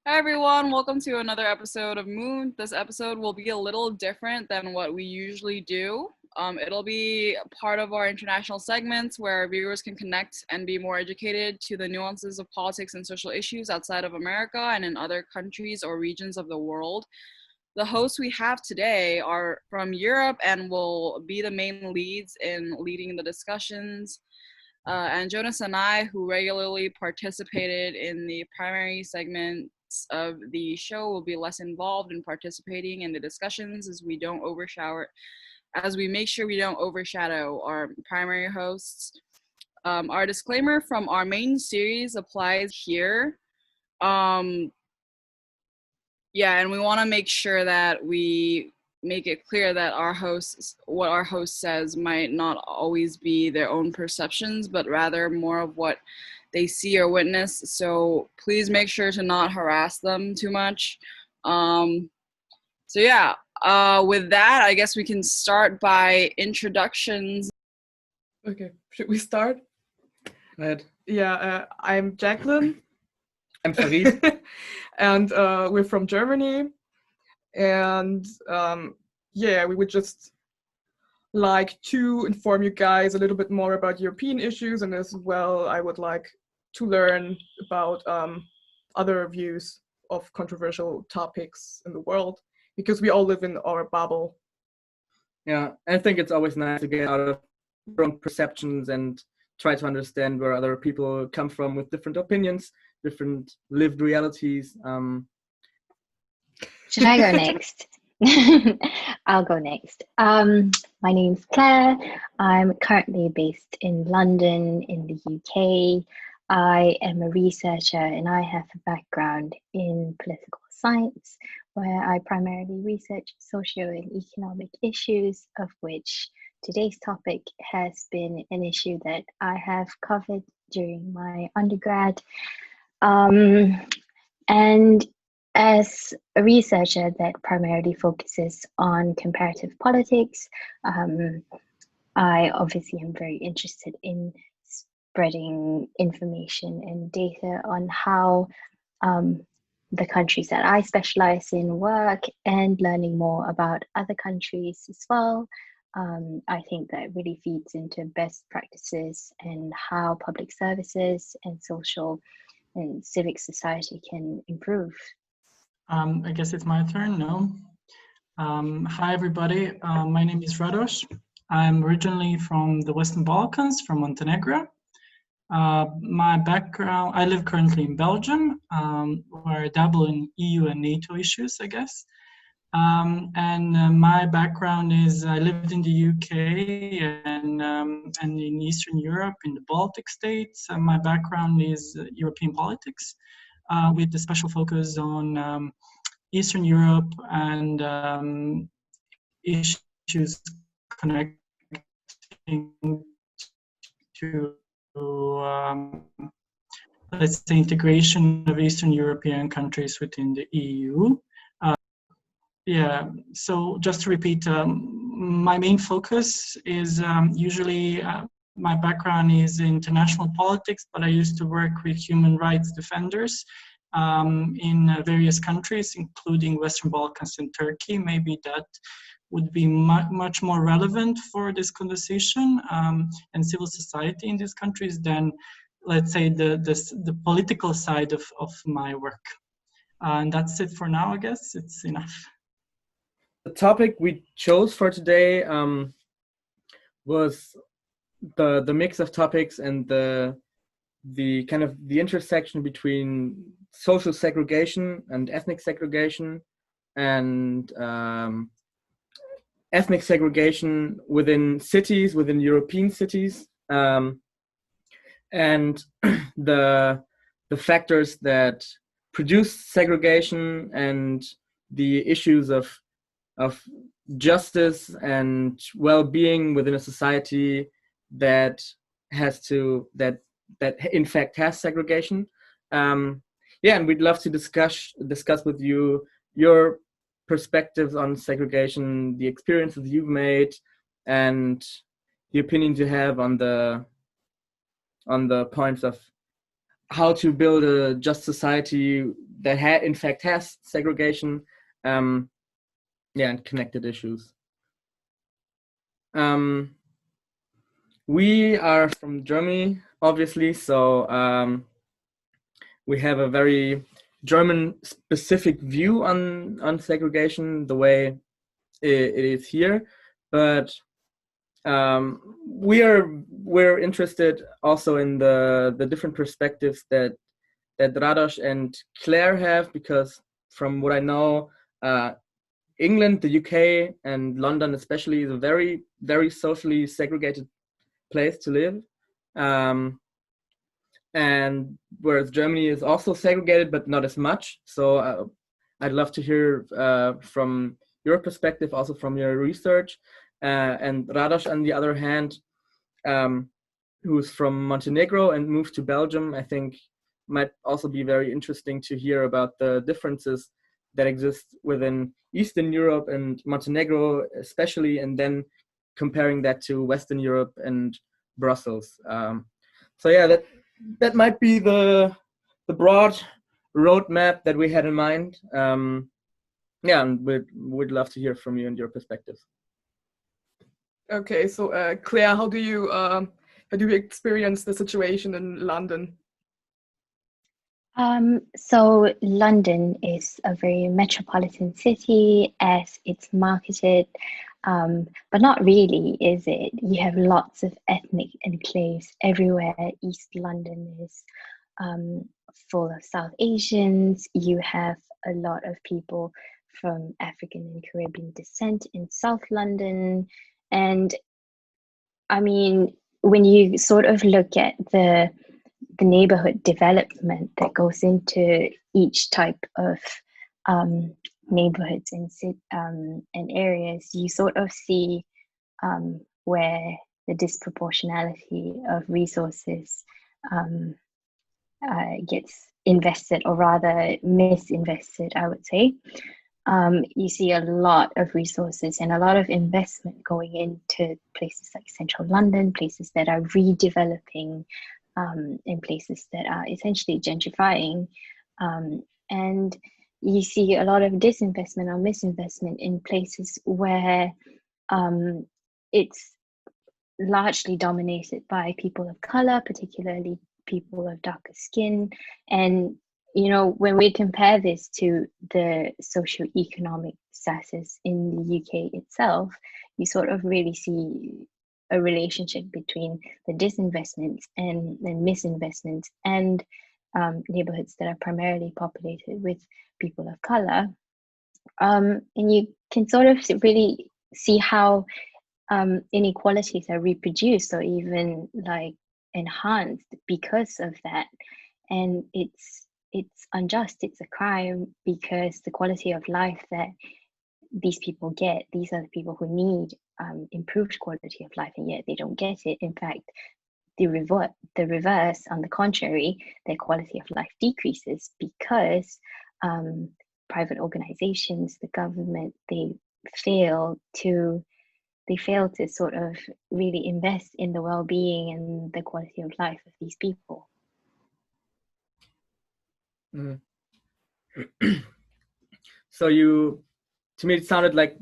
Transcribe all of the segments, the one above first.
Hi everyone, welcome to another episode of Moon. This episode will be a little different than what we usually do. It'll be part of our international segments where our viewers can connect and be more educated to the nuances of politics and social issues outside of America and in other countries or regions of the world. The hosts we have today are from Europe and will be the main leads in leading the discussions. And Jonas and I, who regularly participated in the primary segments of the show, will be less involved in participating in the discussions as we make sure we don't overshadow our primary hosts. Our disclaimer from our main series applies here. And we want to make sure that we make it clear that what our host says might not always be their own perceptions, but rather more of what they see or witness. So please make sure to not harass them too much. With that, I guess we can start by introductions. Okay, should we start? Go ahead. Yeah, I'm Jacqueline. I'm Farid. And we're from Germany. And we would just like to inform you guys a little bit more about European issues, and as well I would like to learn about other views of controversial topics in the world, because we all live in our bubble. Yeah, I think it's always nice to get out of your own perceptions and try to understand where other people come from with different opinions, different lived realities. Should I go next? I'll go next. My name's Claire. I'm currently based in London in the UK. I am a researcher and I have a background in political science, where I primarily research socio and economic issues, of which today's topic has been an issue that I have covered during my undergrad. And as a researcher that primarily focuses on comparative politics, I obviously am very interested in spreading information and data on how the countries that I specialize in work, and learning more about other countries as well. I think that really feeds into best practices and how public services and social and civic society can improve. I guess it's my turn now. Hi, everybody. My name is Radosh. I'm originally from the Western Balkans, from Montenegro. My background, I live currently in Belgium, where I dabble in EU and NATO issues, I guess. My background is I lived in the UK and in Eastern Europe, in the Baltic states. My background is European politics, with a special focus on Eastern Europe and issues connecting to, let's say, integration of Eastern European countries within the EU. So just to repeat, my main focus is usually my background is in international politics, but I used to work with human rights defenders in various countries, including Western Balkans and Turkey. Maybe that would be much more relevant for this conversation, and civil society in these countries than, let's say, the political side of my work. And that's it for now, I guess. It's enough. The topic we chose for today was the mix of topics and the kind of the intersection between social segregation and ethnic segregation, and ethnic segregation within cities, within European cities, and the factors that produce segregation, and the issues of justice and well-being within a society that in fact has segregation. And we'd love to discuss with you your perspectives on segregation, the experiences you've made, and the opinions you have on the points of how to build a just society that in fact has segregation, and connected issues. We are from Germany, obviously, so we have a very German-specific view on segregation, the way it is here, but we're interested also in the different perspectives that Radosh and Claire have, because from what I know, England, the UK, and London especially is a very, very socially segregated place to live. And whereas Germany is also segregated, but not as much. So I'd love to hear from your perspective, also from your research. And Radosh, on the other hand, who's from Montenegro and moved to Belgium, I think might also be very interesting to hear about the differences that exist within Eastern Europe and Montenegro especially, and then comparing that to Western Europe and Brussels. So yeah, that might be the broad roadmap that we had in mind. Yeah, and we'd love to hear from you and your perspective. Okay, so Claire, how do you experience the situation in London? So London is a very metropolitan city as it's marketed, but not really, is it? You have lots of ethnic enclaves everywhere. East London is full of South Asians. You have a lot of people from African and Caribbean descent in South London. And I mean, when you sort of look at the neighborhood development that goes into each type of neighborhoods and areas, you sort of see where the disproportionality of resources gets invested, or rather misinvested, I would say. You see a lot of resources and a lot of investment going into places like central London, places that are redeveloping, in places that are essentially gentrifying. And you see a lot of disinvestment or misinvestment in places where it's largely dominated by people of color, particularly people of darker skin. And you know, when we compare this to the socioeconomic status in the UK itself, you sort of really see a relationship between the disinvestment and the misinvestment, and neighborhoods that are primarily populated with people of color. And you can sort of really see how inequalities are reproduced or even like enhanced because of that. And it's unjust, it's a crime, because the quality of life that these people get, these are the people who need improved quality of life, and yet they don't get it. In fact, the reverse, on the contrary, their quality of life decreases because private organizations, the government, they fail to sort of really invest in the well-being and the quality of life of these people. Mm. So to me, it sounded like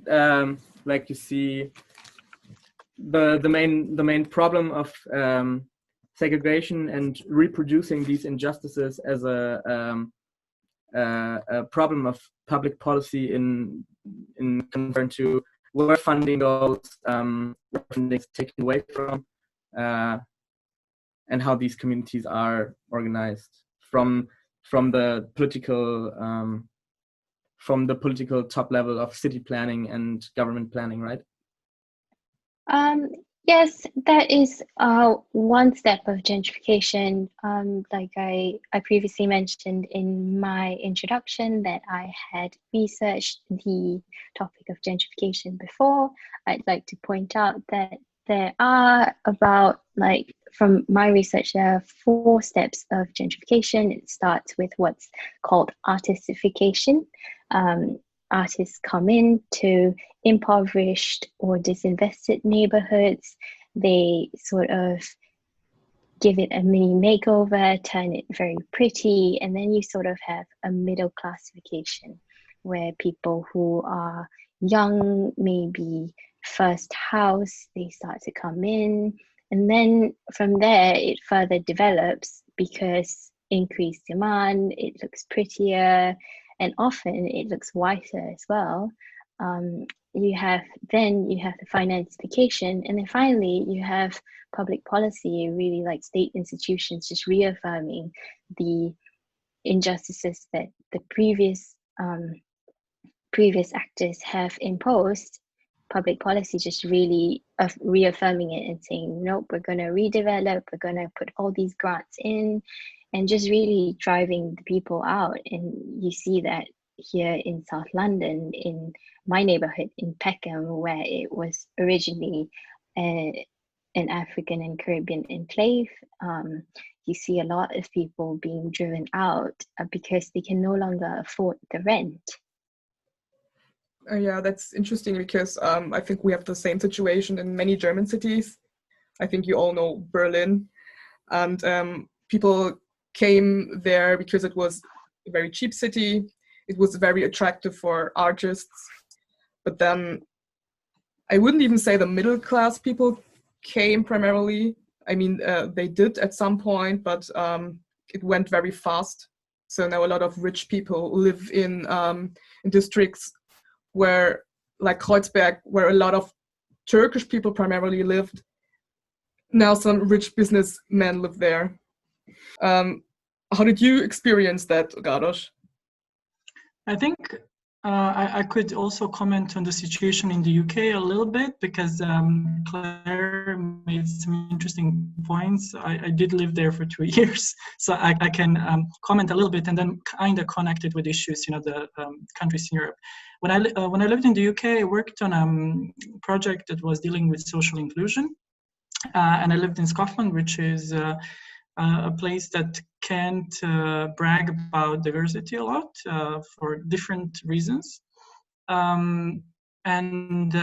you see the main problem of segregation and reproducing these injustices as a problem of public policy in concern to where funding goes, where funding is taken away from, and how these communities are organized from the political top level of city planning and government planning, right? Yes, that is one step of gentrification. Like I previously mentioned in my introduction that I had researched the topic of gentrification before. I'd like to point out that there are about, like, from my research, there are 4 steps of gentrification. It starts with what's called artistification. Artists come into impoverished or disinvested neighborhoods. They sort of give it a mini makeover, turn it very pretty, and then you sort of have a middle classification where people who are young, maybe first house, they start to come in. And then from there, it further develops because increased demand, it looks prettier, and often it looks whiter as well. You have the financification, and then finally you have public policy, really like state institutions just reaffirming the injustices that the previous actors have imposed. Public policy just really reaffirming it and saying, nope, we're going to redevelop, we're going to put all these grants in, and just really driving the people out. And you see that here in South London, in my neighborhood in Peckham, where it was originally an African and Caribbean enclave. You see a lot of people being driven out because they can no longer afford the rent. Yeah, that's interesting because I think we have the same situation in many German cities. I think you all know Berlin, and people came there because it was a very cheap city. It was very attractive for artists, but then I wouldn't even say the middle class people came primarily. I mean, they did at some point, but it went very fast. So now a lot of rich people live in districts where, like Kreuzberg, where a lot of Turkish people primarily lived. Now some rich businessmen live there. How did you experience that, Radosh? I think I could also comment on the situation in the UK a little bit, because Claire made some interesting points. I did live there for 2 years, so I can comment a little bit and then kind of connect it with issues, the countries in Europe. When I lived in the UK, I worked on a project that was dealing with social inclusion, and I lived in Scotland, which is a place that can't brag about diversity a lot for different reasons. And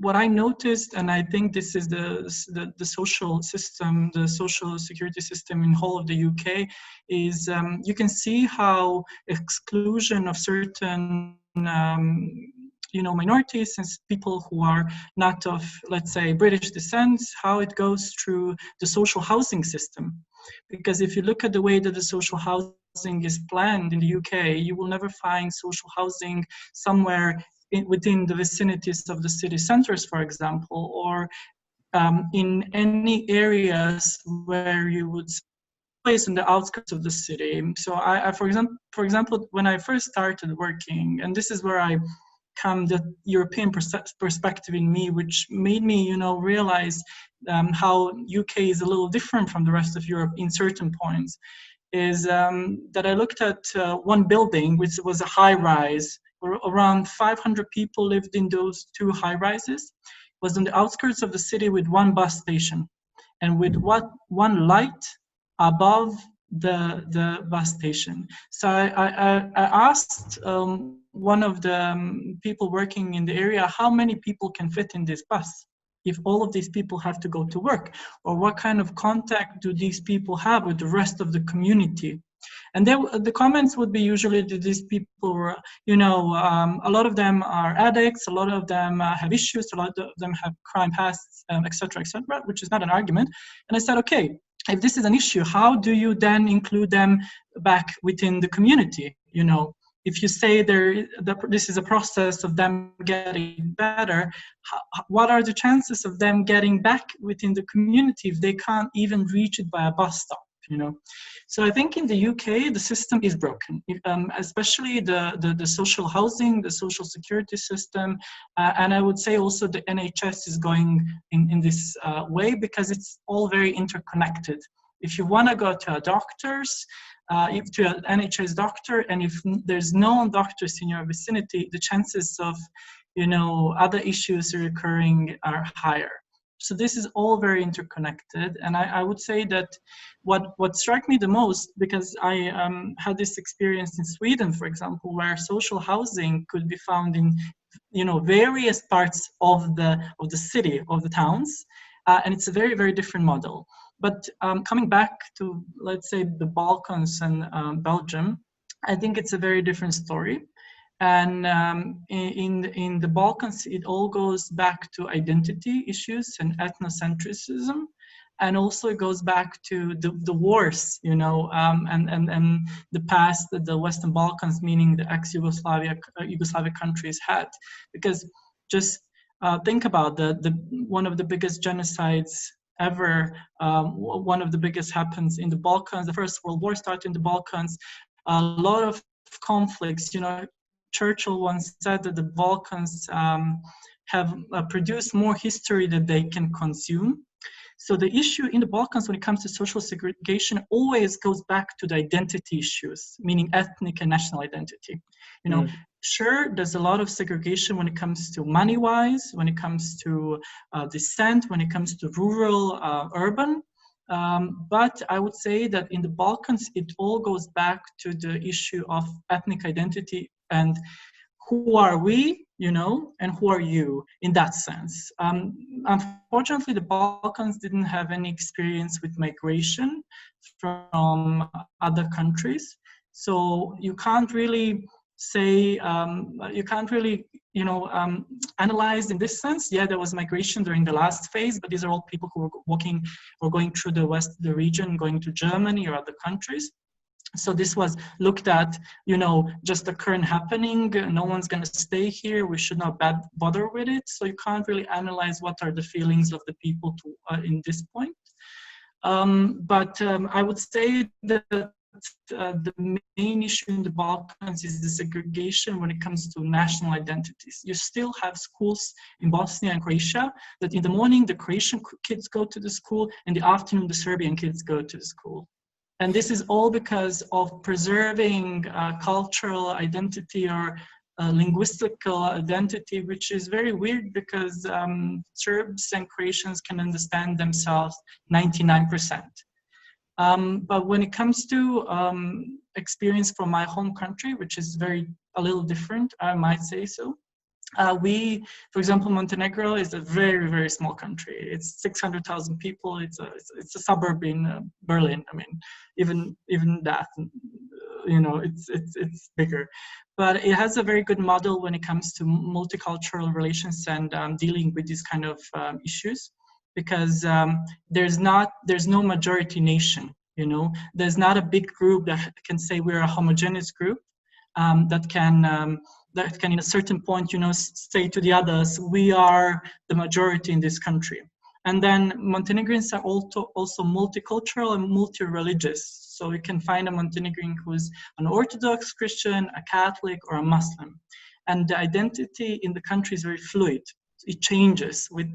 what I noticed, and I think this is the social system, the social security system in whole of the UK, is you can see how exclusion of certain minorities and people who are not of, let's say, British descent, how it goes through the social housing system. Because if you look at the way that the social housing is planned in the UK, you will never find social housing somewhere within the vicinities of the city centers, for example, or in any areas where you would place in the outskirts of the city. So I for example, when I first started working, and this is where I come the European perspective in me, which made me, realize how UK is a little different from the rest of Europe in certain points, is that I looked at one building, which was a high rise, where around 500 people lived in those 2 high rises. It was on the outskirts of the city with 1 bus station and with one light above the bus station. So I asked one of the people working in the area, how many people can fit in this bus if all of these people have to go to work, or what kind of contact do these people have with the rest of the community? And the comments would be usually that these people were, a lot of them are addicts, a lot of them have issues, a lot of them have crime pasts, et cetera, which is not an argument. And I said, okay, if this is an issue, how do you then include them back within the community? If you say this is a process of them getting better, what are the chances of them getting back within the community if they can't even reach it by a bus stop? So I think in the UK the system is broken, especially the social housing, the social security system, and I would say also the NHS is going in this way, because it's all very interconnected. If you want to go to a doctor's, to an NHS doctor, and if there's no doctors in your vicinity, the chances of other issues recurring are higher. So this is all very interconnected, and I would say that what struck me the most, because I had this experience in Sweden, for example, where social housing could be found in various parts of the city, of the towns, and it's a very, very different model. But coming back to, let's say, the Balkans and Belgium, I think it's a very different story. And in the Balkans, it all goes back to identity issues and ethnocentrism. And also it goes back to the wars, you know, and the past that the Western Balkans, meaning the ex-Yugoslavia countries had. Because just think about one of the biggest genocides ever, one of the biggest happens in the Balkans. The First World War started in the Balkans. A lot of conflicts, you know, Churchill once said that the Balkans have produced more history than they can consume. So the issue in the Balkans when it comes to social segregation always goes back to the identity issues, meaning ethnic and national identity. You know, sure, there's a lot of segregation when it comes to money-wise, when it comes to descent, when it comes to rural, urban. But I would say that in the Balkans, it all goes back to the issue of ethnic identity and who are we, you know, and who are you in that sense. Unfortunately, the Balkans didn't have any experience with migration from other countries. So you can't really say, you can't really, you know, analyze in this sense. Yeah, there was migration during the last phase, but these are all people who were walking or going through the region, going to Germany or other countries. So this was looked at, you know, just the current happening. No one's going to stay here. We should not bother with it. So you can't really analyze what are the feelings of the people in this point. But I would say that the main issue in the Balkans is the segregation when it comes to national identities. You still have schools in Bosnia and Croatia that in the morning the Croatian kids go to the school, and in the afternoon the Serbian kids go to the school. And this is all because of preserving cultural identity or linguistical identity, which is very weird because Serbs and Croatians can understand themselves 99%. But when it comes to experience from my home country, which is a little different, I might say so. For example, Montenegro is a very, very small country. It's 600,000 people. It's a suburb in Berlin. I mean, even that, you know, it's bigger. But it has a very good model when it comes to multicultural relations and dealing with these kind of issues, because there's no majority nation. You know, there's not a big group that can say we're a homogeneous group that can in a certain point, you know, say to the others, we are the majority in this country. And then Montenegrins are also multicultural and multi-religious. So you can find a Montenegrin who's an Orthodox Christian, a Catholic, or a Muslim. And the identity in the country is very fluid. It changes with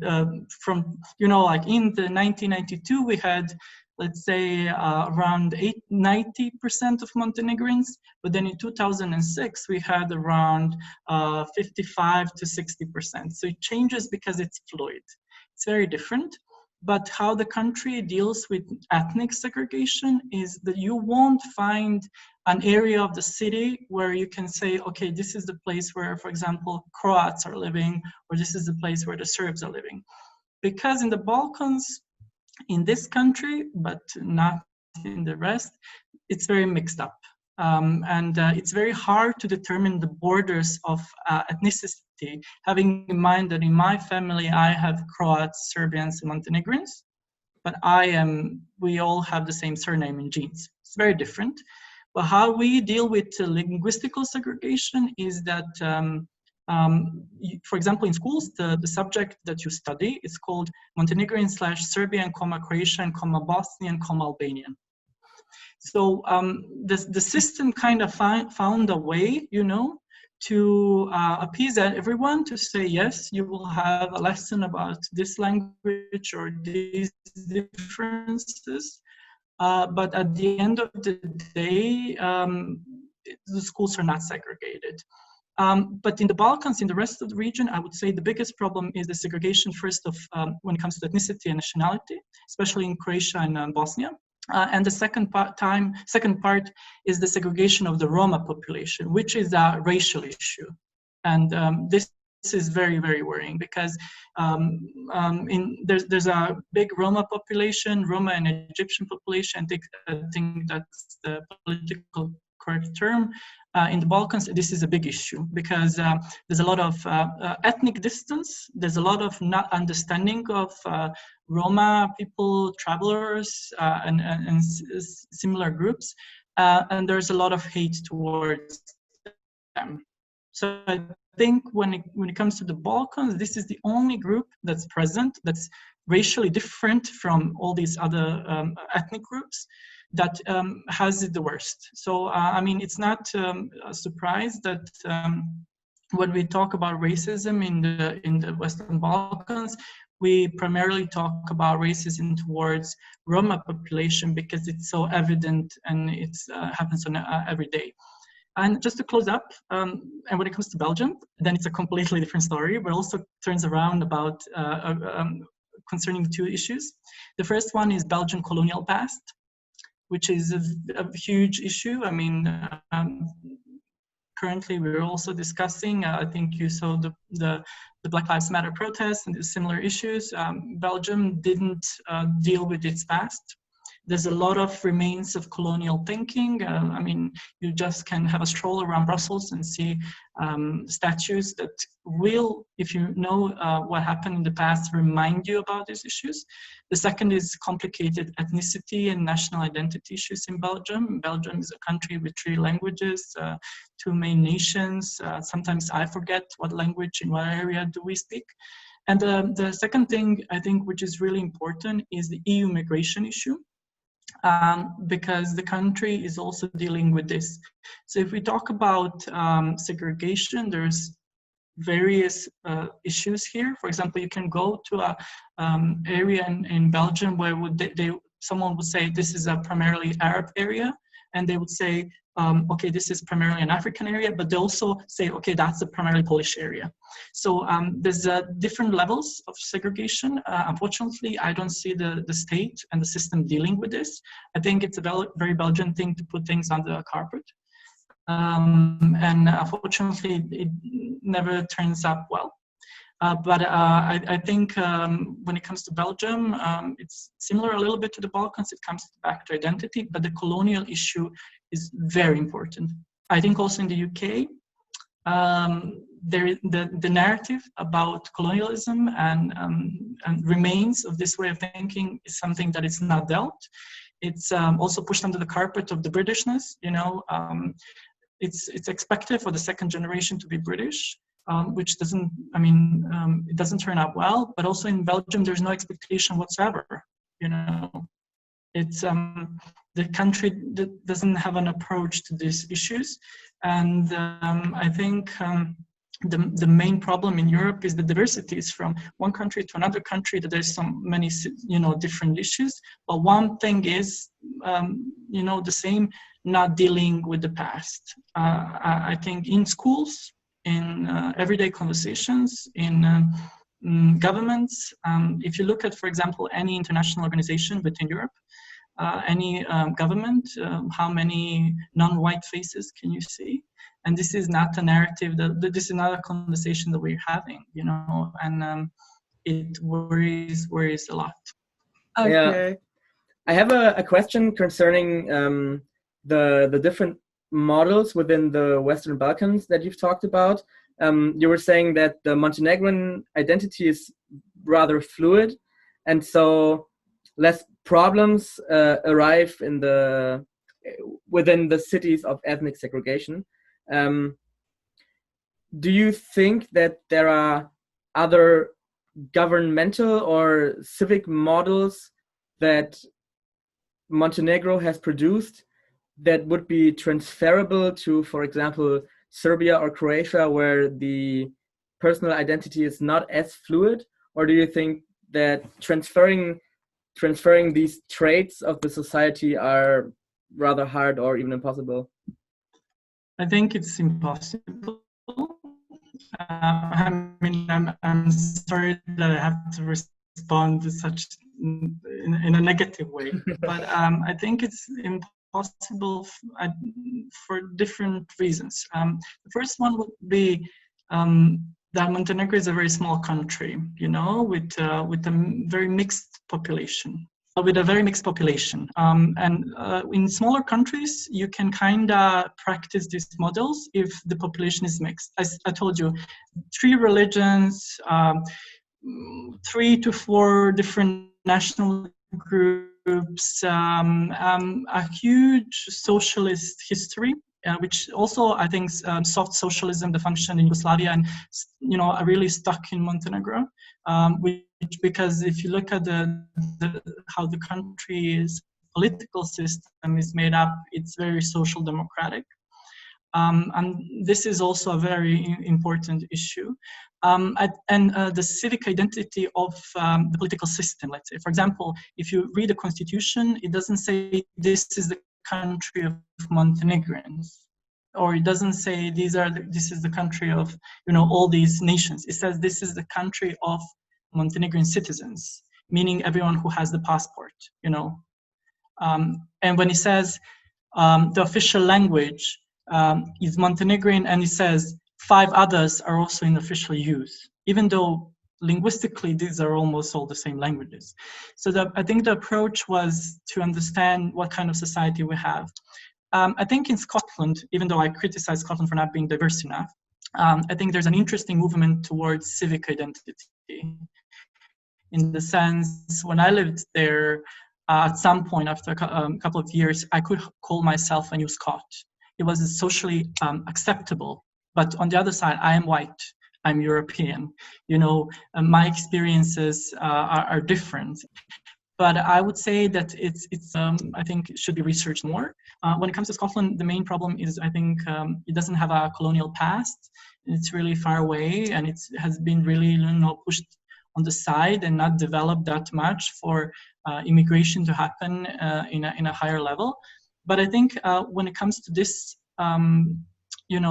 from, you know, like in the 1992, we had, let's say, around 90% of Montenegrins, but then in 2006, we had around 55 to 60%. So it changes because it's fluid. It's very different, but how the country deals with ethnic segregation is that you won't find an area of the city where you can say, okay, this is the place where, for example, Croats are living, or this is the place where the Serbs are living. Because in the Balkans, in this country, but not in the rest, it's very mixed up. And it's very hard to determine the borders of ethnicity, having in mind that in my family, I have Croats, Serbians, and Montenegrins, but we all have the same surname in genes. It's very different. But how we deal with linguistical segregation is that for example, in schools, the subject that you study is called Montenegrin/Serbian, Croatian, Bosnian, Albanian. So the system kind of found a way, you know, to appease everyone, to say, yes, you will have a lesson about this language or these differences. But at the end of the day, the schools are not segregated. But in the Balkans, in the rest of the region, I would say the biggest problem is the segregation first of when it comes to ethnicity and nationality, especially in Croatia and Bosnia. And the second part is the segregation of the Roma population, which is a racial issue. And this is very, very worrying because there's a big Roma population, Roma and Egyptian population. I think that's the political correct term. In the Balkans, this is a big issue because there's a lot of ethnic distance. There's a lot of not understanding of Roma people, travelers, and similar groups, and there's a lot of hate towards them. So I think when it comes to the Balkans, this is the only group that's present, that's racially different from all these other ethnic groups, that has it the worst. So I mean, it's not a surprise that when we talk about racism in the Western Balkans, we primarily talk about racism towards Roma population because it's so evident and it happens on every day. And just to close up, and when it comes to Belgium, then it's a completely different story, but also turns around about concerning two issues. The first one is Belgian colonial past, which is a huge issue. I mean, currently we're also discussing, I think you saw the Black Lives Matter protests and the similar issues. Belgium didn't deal with its past. There's a lot of remains of colonial thinking. I mean, you just can have a stroll around Brussels and see statues that will, if you know what happened in the past, remind you about these issues. The second is complicated ethnicity and national identity issues in Belgium. Belgium is a country with 3 languages, 2 main nations. Sometimes I forget what language in what area do we speak. And the second thing I think which is really important is the EU migration issue. Because the country is also dealing with this. So if we talk about segregation, there's various issues here. For example, you can go to a area in Belgium where someone would say this is a primarily Arab area, and they would say, okay, this is primarily an African area, but they also say, okay, that's a primarily Polish area. So there's different levels of segregation. Unfortunately, I don't see the state and the system dealing with this. I think it's a very Belgian thing to put things under the carpet. And unfortunately, it never turns out well. But I think when it comes to Belgium, it's similar a little bit to the Balkans. It comes back to identity, but the colonial issue is very important. I think also in the UK, the narrative about colonialism and remains of this way of thinking is something that is not dealt. It's also pushed under the carpet of the Britishness. You know, it's expected for the second generation to be British. Which doesn't, I mean, it doesn't turn out well, but also in Belgium, there's no expectation whatsoever, you know. It's the country that doesn't have an approach to these issues. And I think the main problem in Europe is the diversities from one country to another country, that there's so many, you know, different issues. But one thing is, you know, the same, not dealing with the past. I think in schools, in everyday conversations, in governments. If you look at, for example, any international organization within Europe, any government, how many non-white faces can you see? And this is not a narrative, this is not a conversation that we're having, you know, and it worries a lot. Okay. Yeah. I have a question concerning the different models within the Western Balkans that you've talked about. You were saying that the Montenegrin identity is rather fluid, and so less problems arrive within the cities of ethnic segregation. Do you think that there are other governmental or civic models that Montenegro has produced that would be transferable to, for example, Serbia or Croatia, where the personal identity is not as fluid? Or do you think that transferring these traits of the society are rather hard or even impossible? I think it's impossible. I mean, I'm sorry that I have to respond to such in a negative way, but I think it's impossible for different reasons. The first one would be that Montenegro is a very small country, you know, with a very mixed population. In smaller countries, you can kind of practice these models if the population is mixed. As I told you, 3 religions, 3 to 4 different national groups, a huge socialist history, which also I think soft socialism, the function in Yugoslavia, and are really stuck in Montenegro. Because if you look at how the country's political system is made up, it's very social democratic. And this is also a very important issue. The civic identity of the political system, let's say. For example, if you read the constitution, it doesn't say this is the country of Montenegrins, or it doesn't say this is the country of all these nations. It says this is the country of Montenegrin citizens, meaning everyone who has the passport. And when it says the official language is Montenegrin, and it says 5 others are also in official use, even though linguistically these are almost all the same languages. So I think the approach was to understand what kind of society we have. I think in Scotland, even though I criticize Scotland for not being diverse enough, I think there's an interesting movement towards civic identity. In the sense, when I lived there, at some point after a couple of years, I could call myself a New Scot. It was socially acceptable. But on the other side, I am white, I'm European. My experiences are different. But I would say that it's I think it should be researched more. When it comes to Scotland, the main problem is I think it doesn't have a colonial past. It's really far away, and it has been really pushed on the side and not developed that much for immigration to happen in a higher level. But I think when it comes to this,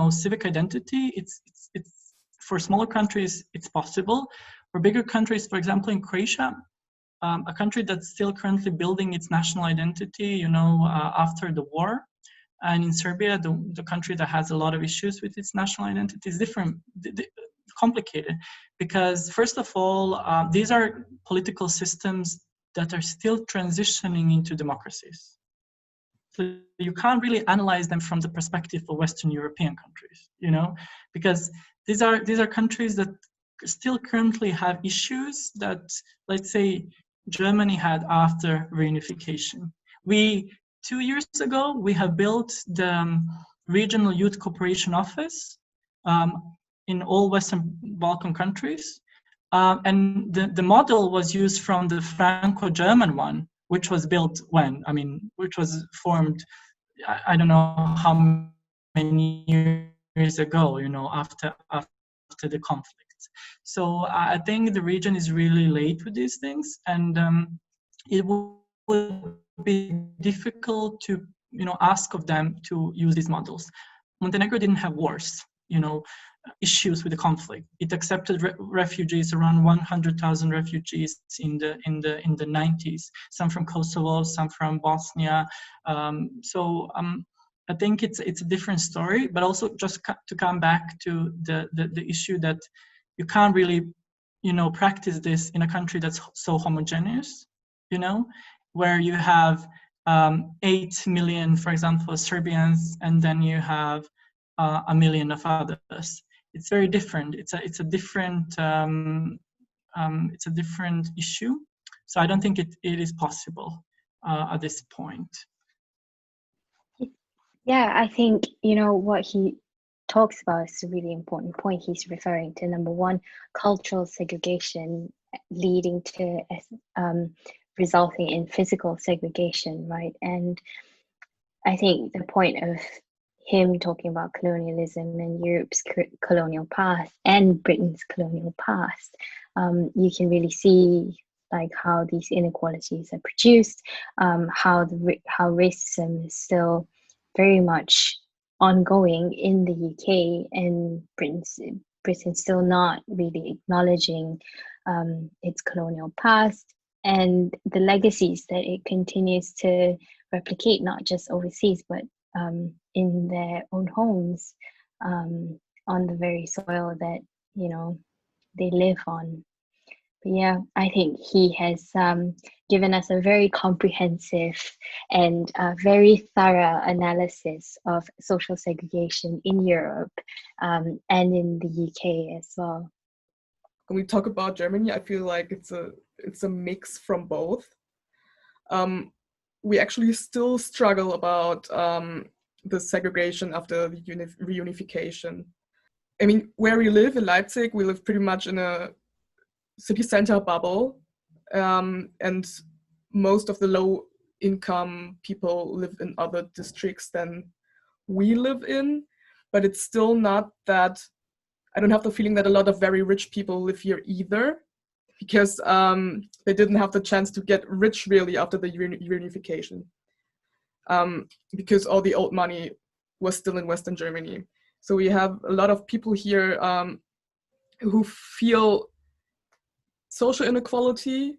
civic identity, it's for smaller countries it's possible. For bigger countries, for example, in Croatia, a country that's still currently building its national identity, after the war, and in Serbia, the country that has a lot of issues with its national identity, is different, complicated, because first of all, these are political systems that are still transitioning into democracies. So you can't really analyze them from the perspective of Western European countries, because these are countries that still currently have issues that, let's say, Germany had after reunification. 2 years ago, we have built the Regional Youth Cooperation Office in all Western Balkan countries. And the model was used from the Franco-German one, which was built which was formed, I don't know how many years ago, after the conflict. So I think the region is really late with these things, and it would be difficult to ask of them to use these models. Montenegro didn't have wars, issues with the conflict. It accepted refugees, around 100,000 refugees in the 90s. Some from Kosovo, some from Bosnia. I think it's a different story. But also, just to come back to the issue that you can't really, practice this in a country that's so homogeneous, where you have 8 million, for example, Serbians, and then you have 1 million of others. It's very different. It's a different issue. So I don't think it is possible at this point. Yeah, I think what he talks about is a really important point. He's referring to, number one, cultural segregation leading to resulting in physical segregation, right? And I think the point of him talking about colonialism and Europe's colonial past and Britain's colonial past, you can really see how these inequalities are produced, how racism is still very much ongoing in the UK, and Britain's still not really acknowledging its colonial past and the legacies that it continues to replicate, not just overseas, but in their own homes, on the very soil that they live on. But yeah, I think he has given us a very comprehensive and very thorough analysis of social segregation in Europe and in the UK as well. When we talk about Germany, I feel like it's a mix from both. We actually still struggle about the segregation after the reunification. I mean, where we live in Leipzig, we live pretty much in a city center bubble, and most of the low-income people live in other districts than we live in, but it's still not that. I don't have the feeling that a lot of very rich people live here either, because they didn't have the chance to get rich really after the reunification, because all the old money was still in Western Germany. So we have a lot of people here who feel social inequality,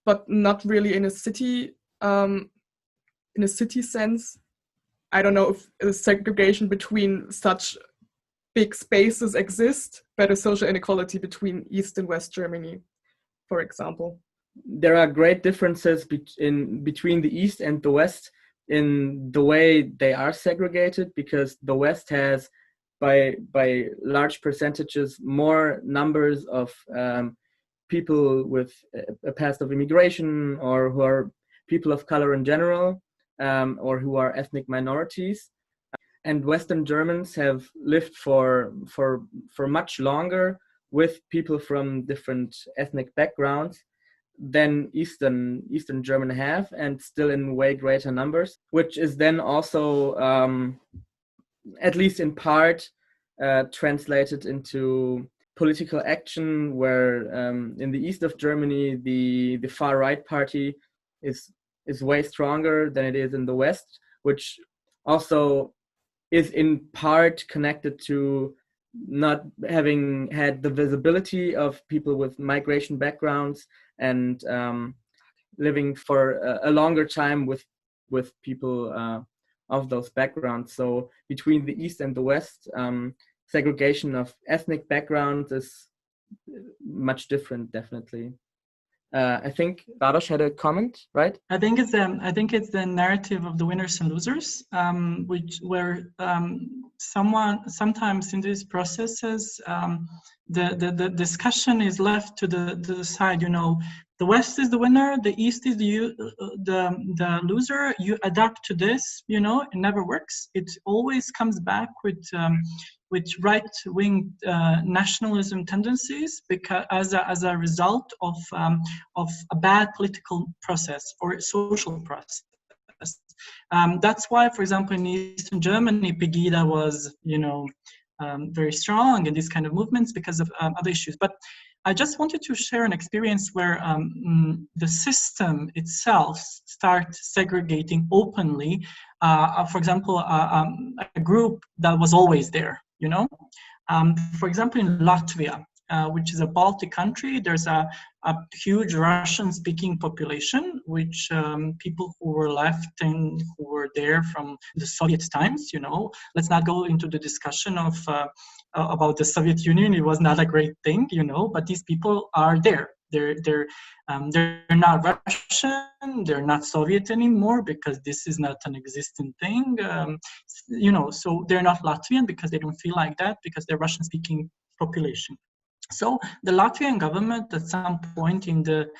but not really in a city sense. I don't know if a segregation between such big spaces exist, but a social inequality between East and West Germany, for example. There are great differences between the East and the West in the way they are segregated, because the West has, by large percentages, more numbers of people with a past of immigration, or who are people of color in general, or who are ethnic minorities. And Western Germans have lived for much longer with people from different ethnic backgrounds than Eastern German have, and still in way greater numbers, which is then also, at least in part, translated into political action, where in the east of Germany, the far right party is way stronger than it is in the West, which also is in part connected to not having had the visibility of people with migration backgrounds, and living for a longer time with people of those backgrounds. So between the East and the West, segregation of ethnic backgrounds is much different, definitely. I think Radosh had a comment, right? I think it's the narrative of the winners and losers, where sometimes in these processes, the discussion is left to the side. The West is the winner, the East is the loser. You adapt to this. It never works. It always comes back with right-wing nationalism tendencies, because as a result of a bad political process or social process. That's why, for example, in Eastern Germany, Pegida was very strong in these kind of movements because of other issues. But I just wanted to share an experience where the system itself starts segregating openly. For example, a group that was always there. For example, in Latvia, which is a Baltic country, there's a huge Russian-speaking population, which people who were left and who were there from the Soviet times. Let's not go into the discussion of about the Soviet Union. It was not a great thing, but these people are there. They're not Russian, they're not Soviet anymore, because this is not an existing thing. So they're not Latvian because they don't feel like that, because they're Russian-speaking population. So the Latvian government, at some point in the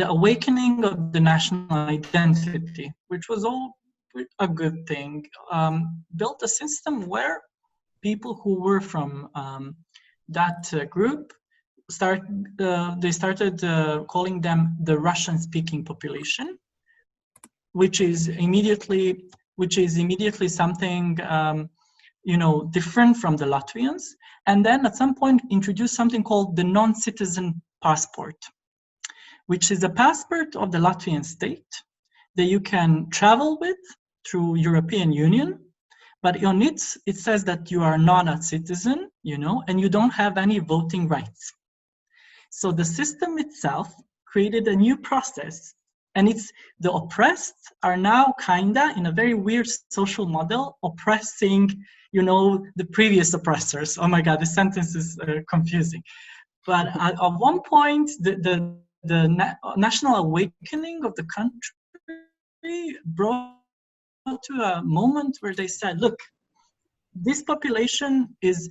awakening of the national identity, which was all a good thing, built a system where people who were from that group they started calling them the Russian-speaking population, which is immediately something different from the Latvians. And then at some point introduced something called the non-citizen passport, which is a passport of the Latvian state that you can travel with through European Union, but on it says that you are not a citizen, and you don't have any voting rights. So the system itself created a new process And it's the oppressed are now kinda in a very weird social model oppressing, the previous oppressors. Oh my God, this sentence is confusing. But at one point, the national awakening of the country brought to a moment where they said, look, this population is,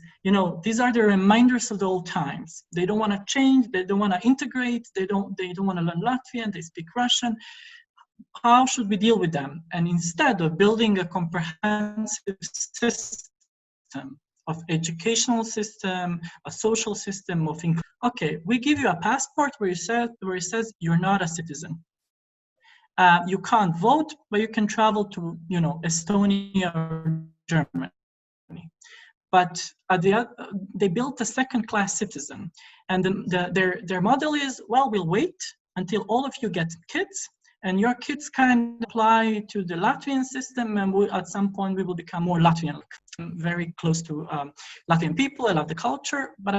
these are the reminders of the old times. They don't want to change. They don't want to integrate. They don't want to learn Latvian. They speak Russian. How should we deal with them? And instead of building a comprehensive system of educational system, a social system of okay, we give you a passport where it says you're not a citizen. You can't vote, but you can travel to, Estonia or Germany. But they built a second-class citizen, and their model is, well, we'll wait until all of you get kids, and your kids can apply to the Latvian system, and at some point we will become more Latvian. I'm very close to Latvian people. I love the culture, but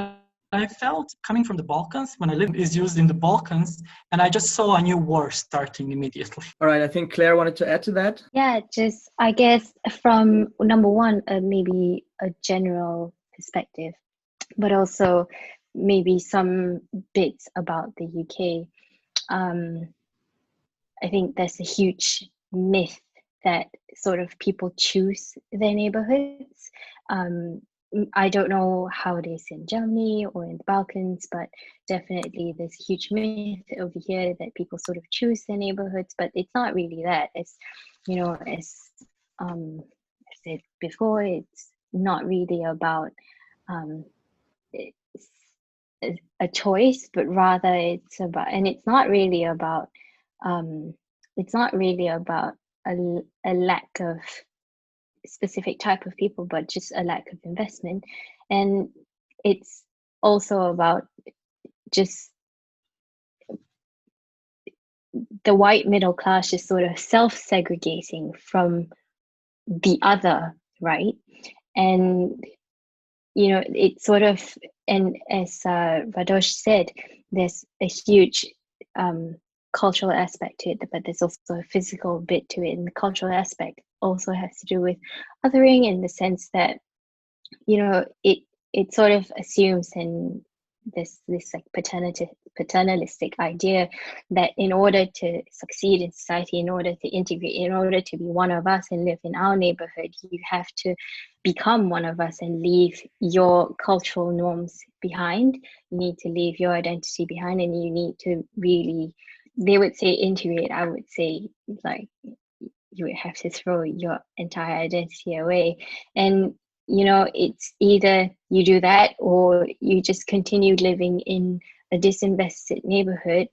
I felt coming from the Balkans, when I lived, is used in the Balkans, and I just saw a new war starting immediately. All right, I think Claire wanted to add to that. Yeah, just I guess from number one, maybe a general perspective, but also maybe some bits about the UK. I think there's a huge myth that sort of people choose their neighborhoods. I don't know how it is in Germany or in the Balkans, but definitely there's a huge myth over here that people sort of choose their neighborhoods, but it's not really that. It's, as I said before, it's not really about a choice, but rather it's about, and it's not really about a lack of specific type of people, but just a lack of investment. And it's also about just the white middle class just sort of self-segregating from the other, right? And it's sort of, and as Radosh said, there's a huge cultural aspect to it, but there's also a physical bit to it, and the cultural aspect also has to do with othering, in the sense that it sort of assumes in this like paternalistic idea that in order to succeed in society, in order to integrate, in order to be one of us and live in our neighborhood, you have to become one of us and leave your cultural norms behind. You need to leave your identity behind, and you need to really, they would say integrate, I would say like you would have to throw your entire identity away. And it's either you do that or you just continue living in a disinvested neighborhood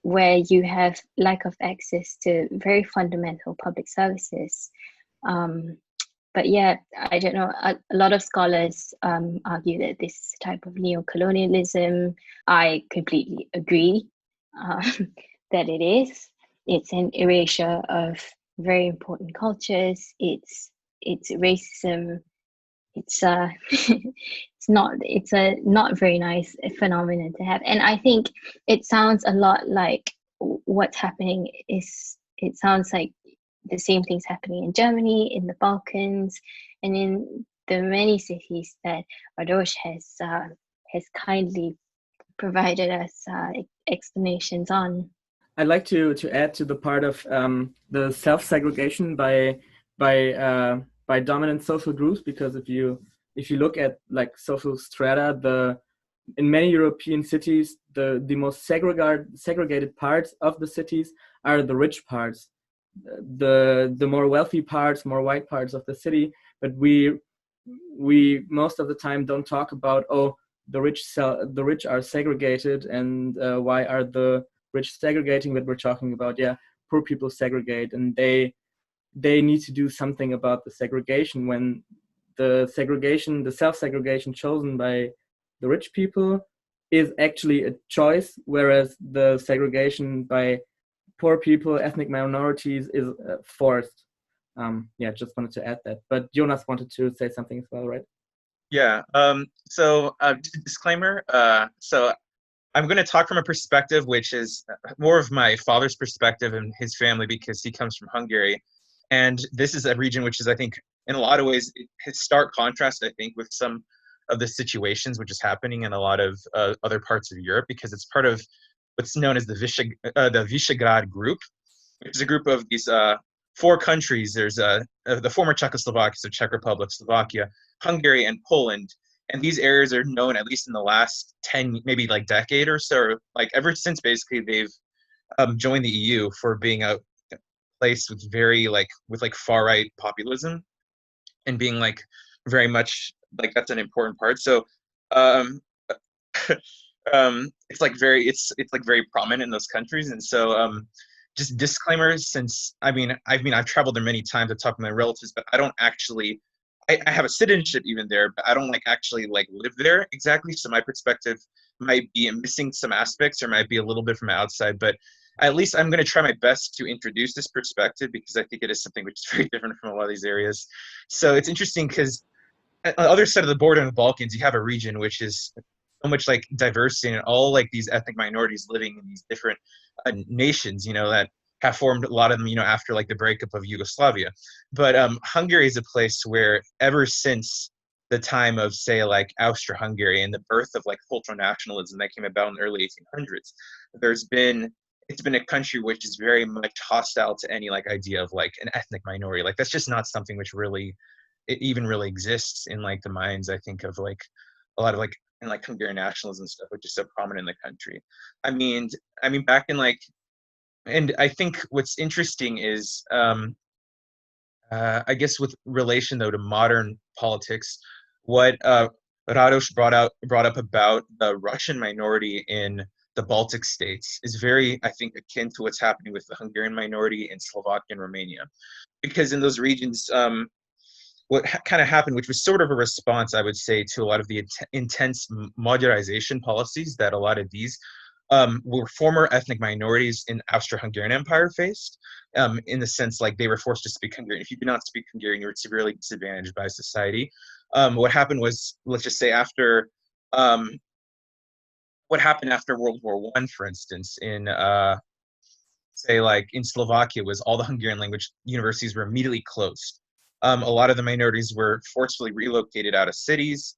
where you have lack of access to very fundamental public services. But yeah, I don't know, a lot of scholars argue that this type of neo-colonialism, I completely agree that it is. It's an erasure of very important cultures. It's racism. It's it's a not very nice phenomenon to have. And I think it sounds a lot like what's happening it sounds like the same things happening in Germany, in the Balkans, and in the many cities that Radosh has kindly provided us explanations on. I'd like to add to the part of the self-segregation by dominant social groups, because if you look at like social strata, in many European cities, the most segregated parts of the cities are the rich parts, the more wealthy parts, more white parts of the city. But we most of the time don't talk about, oh, the rich are segregated, and why are the rich segregating, but we're talking about, poor people segregate, and they need to do something about the segregation, when the self-segregation chosen by the rich people is actually a choice, whereas the segregation by poor people, ethnic minorities, is forced. Just wanted to add that. But Jonas wanted to say something as well, right? Yeah. So disclaimer. So I'm going to talk from a perspective which is more of my father's perspective and his family, because he comes from Hungary. And this is a region which is, I think, in a lot of ways, it's stark contrast, I think, with some of the situations which is happening in a lot of other parts of Europe, because it's part of what's known as the Visegrad Group, which is a group of these four countries. There's the former Czechoslovakia, so Czech Republic, Slovakia, Hungary, and Poland. And these areas are known, at least in the last 10, maybe like decade or so, or like ever since basically they've joined the EU, for being a place with very with far right populism, and being like very much like that's an important part. So um, it's like very prominent in those countries. And so just disclaimers, since I've traveled there many times to talk to my relatives, but I don't actually, I have a citizenship even there, but I don't actually live there exactly. So my perspective might be missing some aspects, or might be a little bit from outside, but at least I'm going to try my best to introduce this perspective, because I think it is something which is very different from a lot of these areas. So it's interesting because on the other side of the border in the Balkans, you have a region which is so much diversity, and all these ethnic minorities living in these different nations, that have formed a lot of them, after the breakup of Yugoslavia. But Hungary is a place where ever since the time of, say, Austro-Hungary and the birth of cultural nationalism that came about in the early 1800s, it's been a country which is very much hostile to any idea of an ethnic minority. That's just not something which really it even really exists in the minds, I think, of a lot of in Hungarian nationalism stuff, which is so prominent in the country. I mean back in and I think what's interesting is I guess with relation though to modern politics, what Radosh brought up about the Russian minority in the Baltic states is very, I think, akin to what's happening with the Hungarian minority in Slovakia and Romania, because in those regions, what kind of happened, which was sort of a response, I would say, to a lot of the intense modernization policies that a lot of these were former ethnic minorities in Austro-Hungarian Empire faced, in the sense they were forced to speak Hungarian. If you did not speak Hungarian, you were severely disadvantaged by society. What happened was, let's just say what happened after World War I, for instance, in say in Slovakia, was all the Hungarian language universities were immediately closed. A lot of the minorities were forcefully relocated out of cities,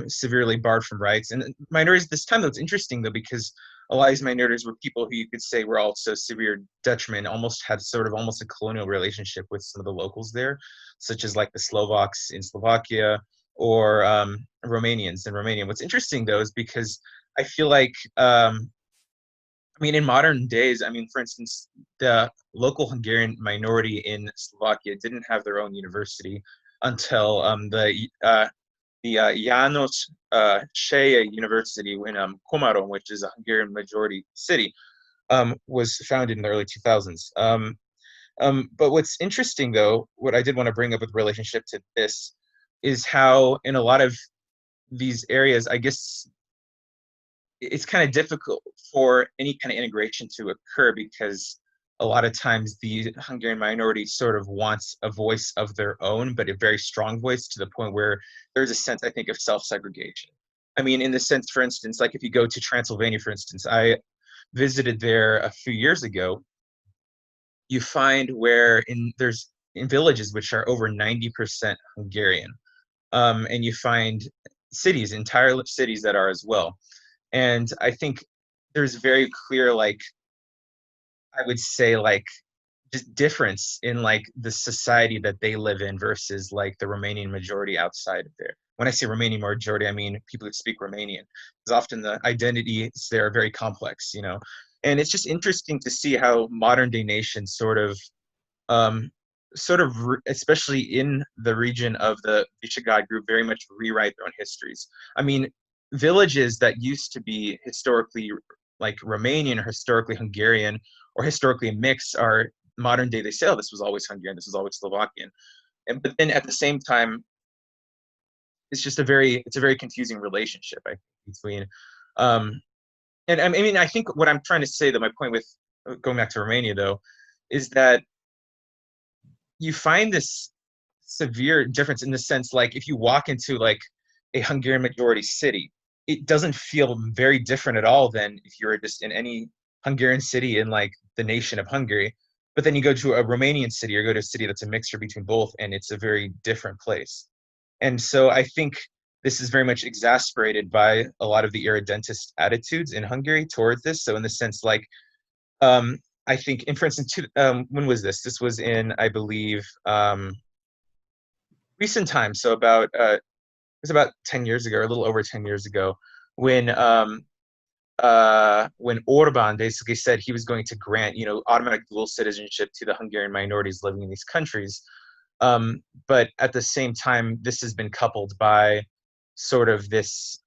severely barred from rights. And minorities at this time, though, it's interesting though, because a lot of these minorities were people who you could say were also severe detriment, almost had sort of almost a colonial relationship with some of the locals there, such as the Slovaks in Slovakia, or Romanians in Romania. What's interesting though is because I feel in modern days, for instance, the local Hungarian minority in Slovakia didn't have their own university until the Janos Shea University in Komárom, which is a Hungarian majority city, was founded in the early 2000s. But what's interesting, though, what I did want to bring up with relationship to this, is how in a lot of these areas, I guess it's kind of difficult for any kind of integration to occur, because a lot of times the Hungarian minority sort of wants a voice of their own, but a very strong voice, to the point where there's a sense, I think, of self-segregation. In the sense, for instance, if you go to Transylvania, for instance, I visited there a few years ago, you find where there's in villages which are over 90% Hungarian, and you find entire cities that are as well. And I think there's very clear, I would say, just difference in the society that they live in versus the Romanian majority outside of there. When I say Romanian majority, I mean people who speak Romanian, because often the identities there are very complex, And it's just interesting to see how modern day nations especially in the region of the Visegrad group, very much rewrite their own histories. Villages that used to be historically Romanian, or historically Hungarian, or historically mixed, are modern day, they say, oh, this was always Hungarian, this was always Slovakian. But then at the same time, it's a very confusing relationship, I think, between and I think what I'm trying to say, that my point with going back to Romania though, is that you find this severe difference in the sense, if you walk into a Hungarian majority city, it doesn't feel very different at all than if you were just in any Hungarian city in like the nation of Hungary. But then you go to a Romanian city or go to a city that's a mixture between both, and it's a very different place. And so I think this is very much exasperated by a lot of the irredentist attitudes in Hungary towards this. So in the sense, like, I think, and for instance, when was this? This was in, I believe, recent times. So about it was about 10 years ago, or a little over 10 years ago, when Orban basically said he was going to grant, automatic dual citizenship to the Hungarian minorities living in these countries. But at the same time, this has been coupled by sort of this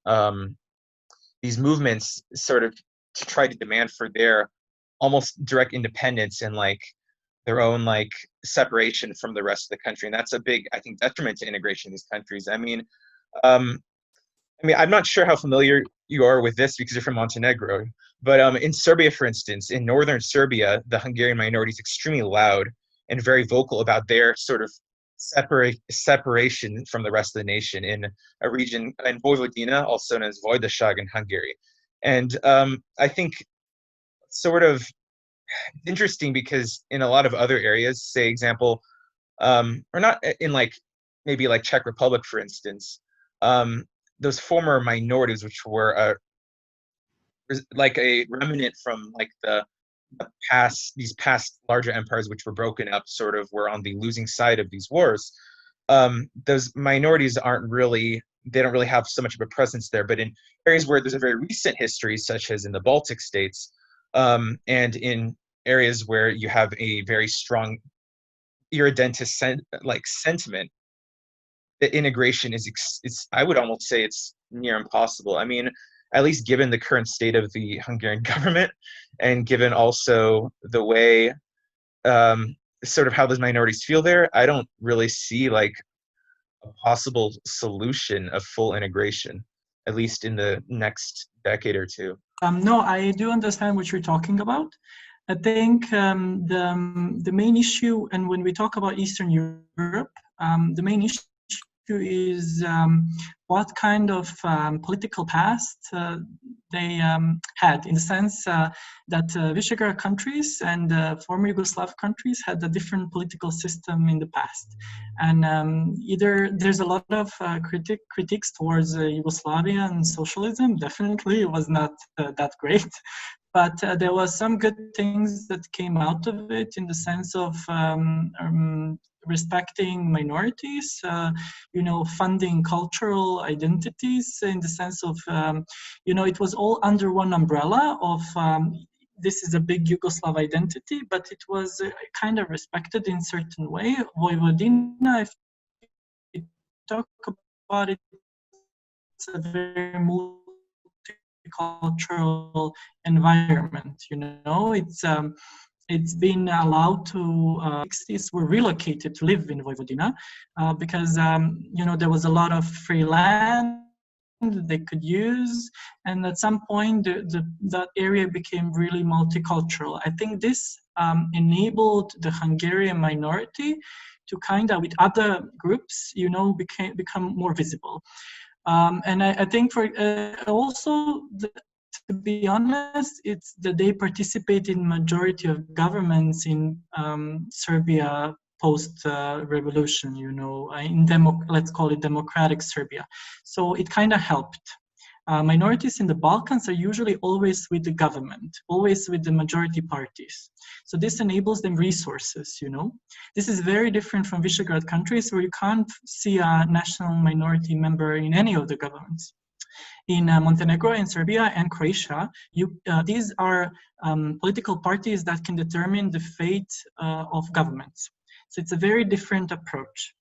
these movements sort of to try to demand for their almost direct independence and like their own like separation from the rest of the country. And that's a big, I think, detriment to integration in these countries. I'm not sure how familiar you are with this because you're from Montenegro, but in Serbia, for instance, in northern Serbia, the Hungarian minority is extremely loud and very vocal about their sort of separation from the rest of the nation in a region in Vojvodina, also known as Vojdaság in Hungary. And I think sort of interesting because in a lot of other areas, say example, or not in like maybe like Czech Republic, for instance, those former minorities, which were like a remnant from like these past larger empires, which were broken up, sort of were on the losing side of these wars. Those minorities they don't really have so much of a presence there. But in areas where there's a very recent history, such as in the Baltic states, and in areas where you have a very strong irredentist sentiment, the integration is I would almost say it's near impossible. I mean, at least given the current state of the Hungarian government, and given also the way sort of how those minorities feel there, I don't really see like a possible solution of full integration, at least in the next decade or two. No, I do understand what you're talking about. I think the main issue, and when we talk about Eastern Europe, the main issue is what kind of political past they had, in the sense that Visegrad countries and former Yugoslav countries had a different political system in the past. And either there's a lot of critiques towards Yugoslavia and socialism. Definitely it was not that great. But there was some good things that came out of it, in the sense of respecting minorities, funding cultural identities, in the sense of, it was all under one umbrella of this is a big Yugoslav identity, but it was kind of respected in certain way. Vojvodina, if you talk about it, it's a very multicultural environment. It's been allowed to 60s were relocated to live in Vojvodina because there was a lot of free land they could use, and at some point that area became really multicultural. I think this enabled the Hungarian minority to kind of, with other groups, become more visible. And I think for also to be honest, it's that they participate in majority of governments in Serbia post-revolution, let's call it democratic Serbia. So it kind of helped. Minorities in the Balkans are usually always with the government, always with the majority parties. So this enables them resources, This is very different from Visegrad countries, where you can't see a national minority member in any of the governments. In Montenegro, in Serbia, and Croatia, these are political parties that can determine the fate of governments. So it's a very different approach,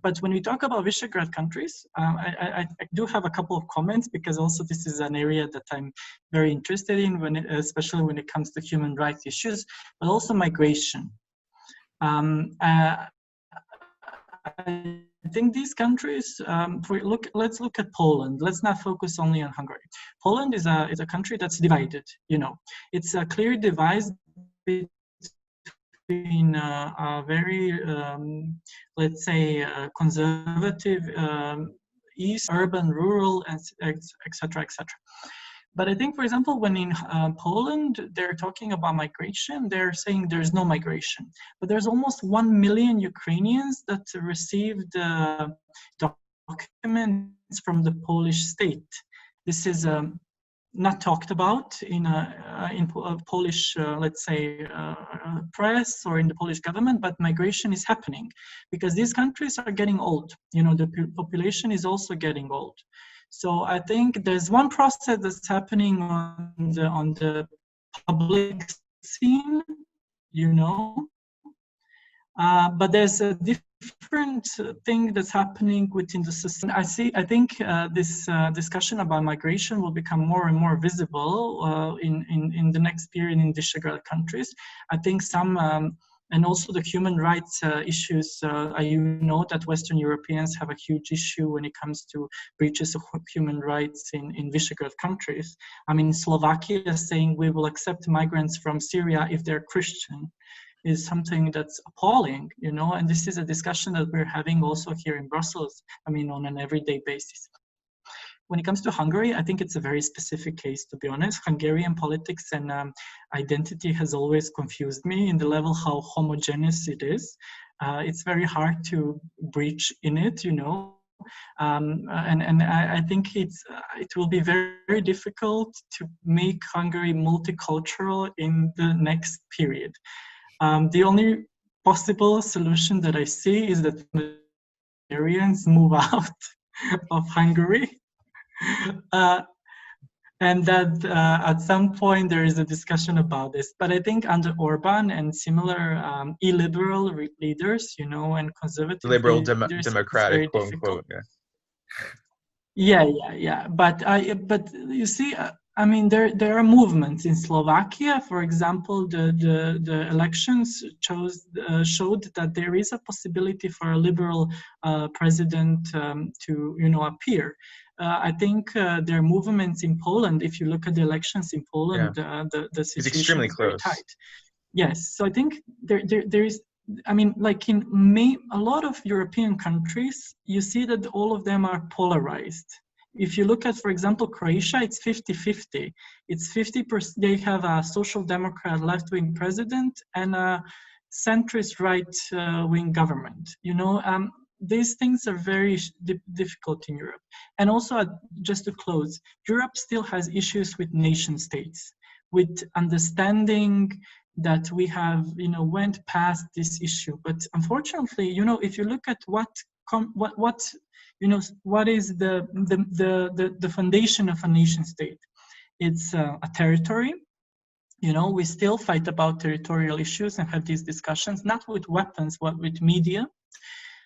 But when we talk about Visegrad countries, I do have a couple of comments, because also this is an area that I'm very interested in, especially when it comes to human rights issues, but also migration. I think these countries, let's look at Poland. Let's not focus only on Hungary. Poland is a country that's divided, It's a clear divide between a very, let's say, conservative east, urban, rural, and etc., etc. But I think, for example, when in Poland, they're talking about migration, they're saying there's no migration. But there's almost 1 million Ukrainians that received documents from the Polish state. This is not talked about in Polish, let's say, press or in the Polish government, but migration is happening because these countries are getting old. You know, the population is also getting old. So I think there's one process that's happening on the public scene, you know, but there's a different thing that's happening within the system. I think this discussion about migration will become more and more visible in the next period in Visegrad countries. I think some and also the human rights issues, you know that Western Europeans have a huge issue when it comes to breaches of human rights in Visegrad countries. I mean, Slovakia saying we will accept migrants from Syria if they're Christian is something that's appalling, you know, and this is a discussion that we're having also here in Brussels, I mean, on an everyday basis. When it comes to Hungary, I think it's a very specific case, to be honest. Hungarian politics and identity has always confused me in the level how homogeneous it is. It's very hard to breach in it, you know. And I think it will be very, very difficult to make Hungary multicultural in the next period. The only possible solution that I see is that Hungarians move out of Hungary. And that at some point there is a discussion about this. But I think under Orban and similar illiberal leaders, you know, and conservative liberal leaders, democratic, quote unquote. Yeah. But you see, I mean, there are movements in Slovakia. For example, the elections showed that there is a possibility for a liberal president to, you know, appear. I think there are movements in Poland. If you look at the elections in Poland, the situation is very tight. Yes, so I think there is. I mean, like in a lot of European countries, you see that all of them are polarized. If you look at, for example, Croatia, it's 50-50. It's 50%. They have a social democrat left-wing president and a centrist right-wing government. You know, these things are very difficult in Europe. And also, just to close, Europe still has issues with nation states, with understanding that we have, you know, went past this issue. But unfortunately, you know, if you look at what you know, what is the foundation of a nation state? It's a territory. You know, we still fight about territorial issues and have these discussions, not with weapons, but with media.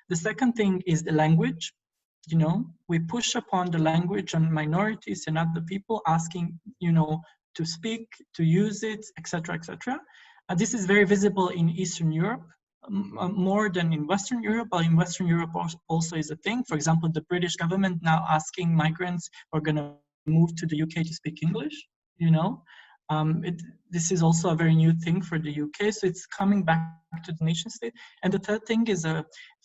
The second thing is the language. You know, we push upon the language on minorities and other people, asking, you know, to speak, to use it, etc., etc. This is very visible in Eastern Europe, more than in Western Europe, but in Western Europe also is a thing. For example, the British government now asking migrants who are going to move to the UK to speak English, you know. This is also a very new thing for the UK, so it's coming back to the nation state. And the third thing is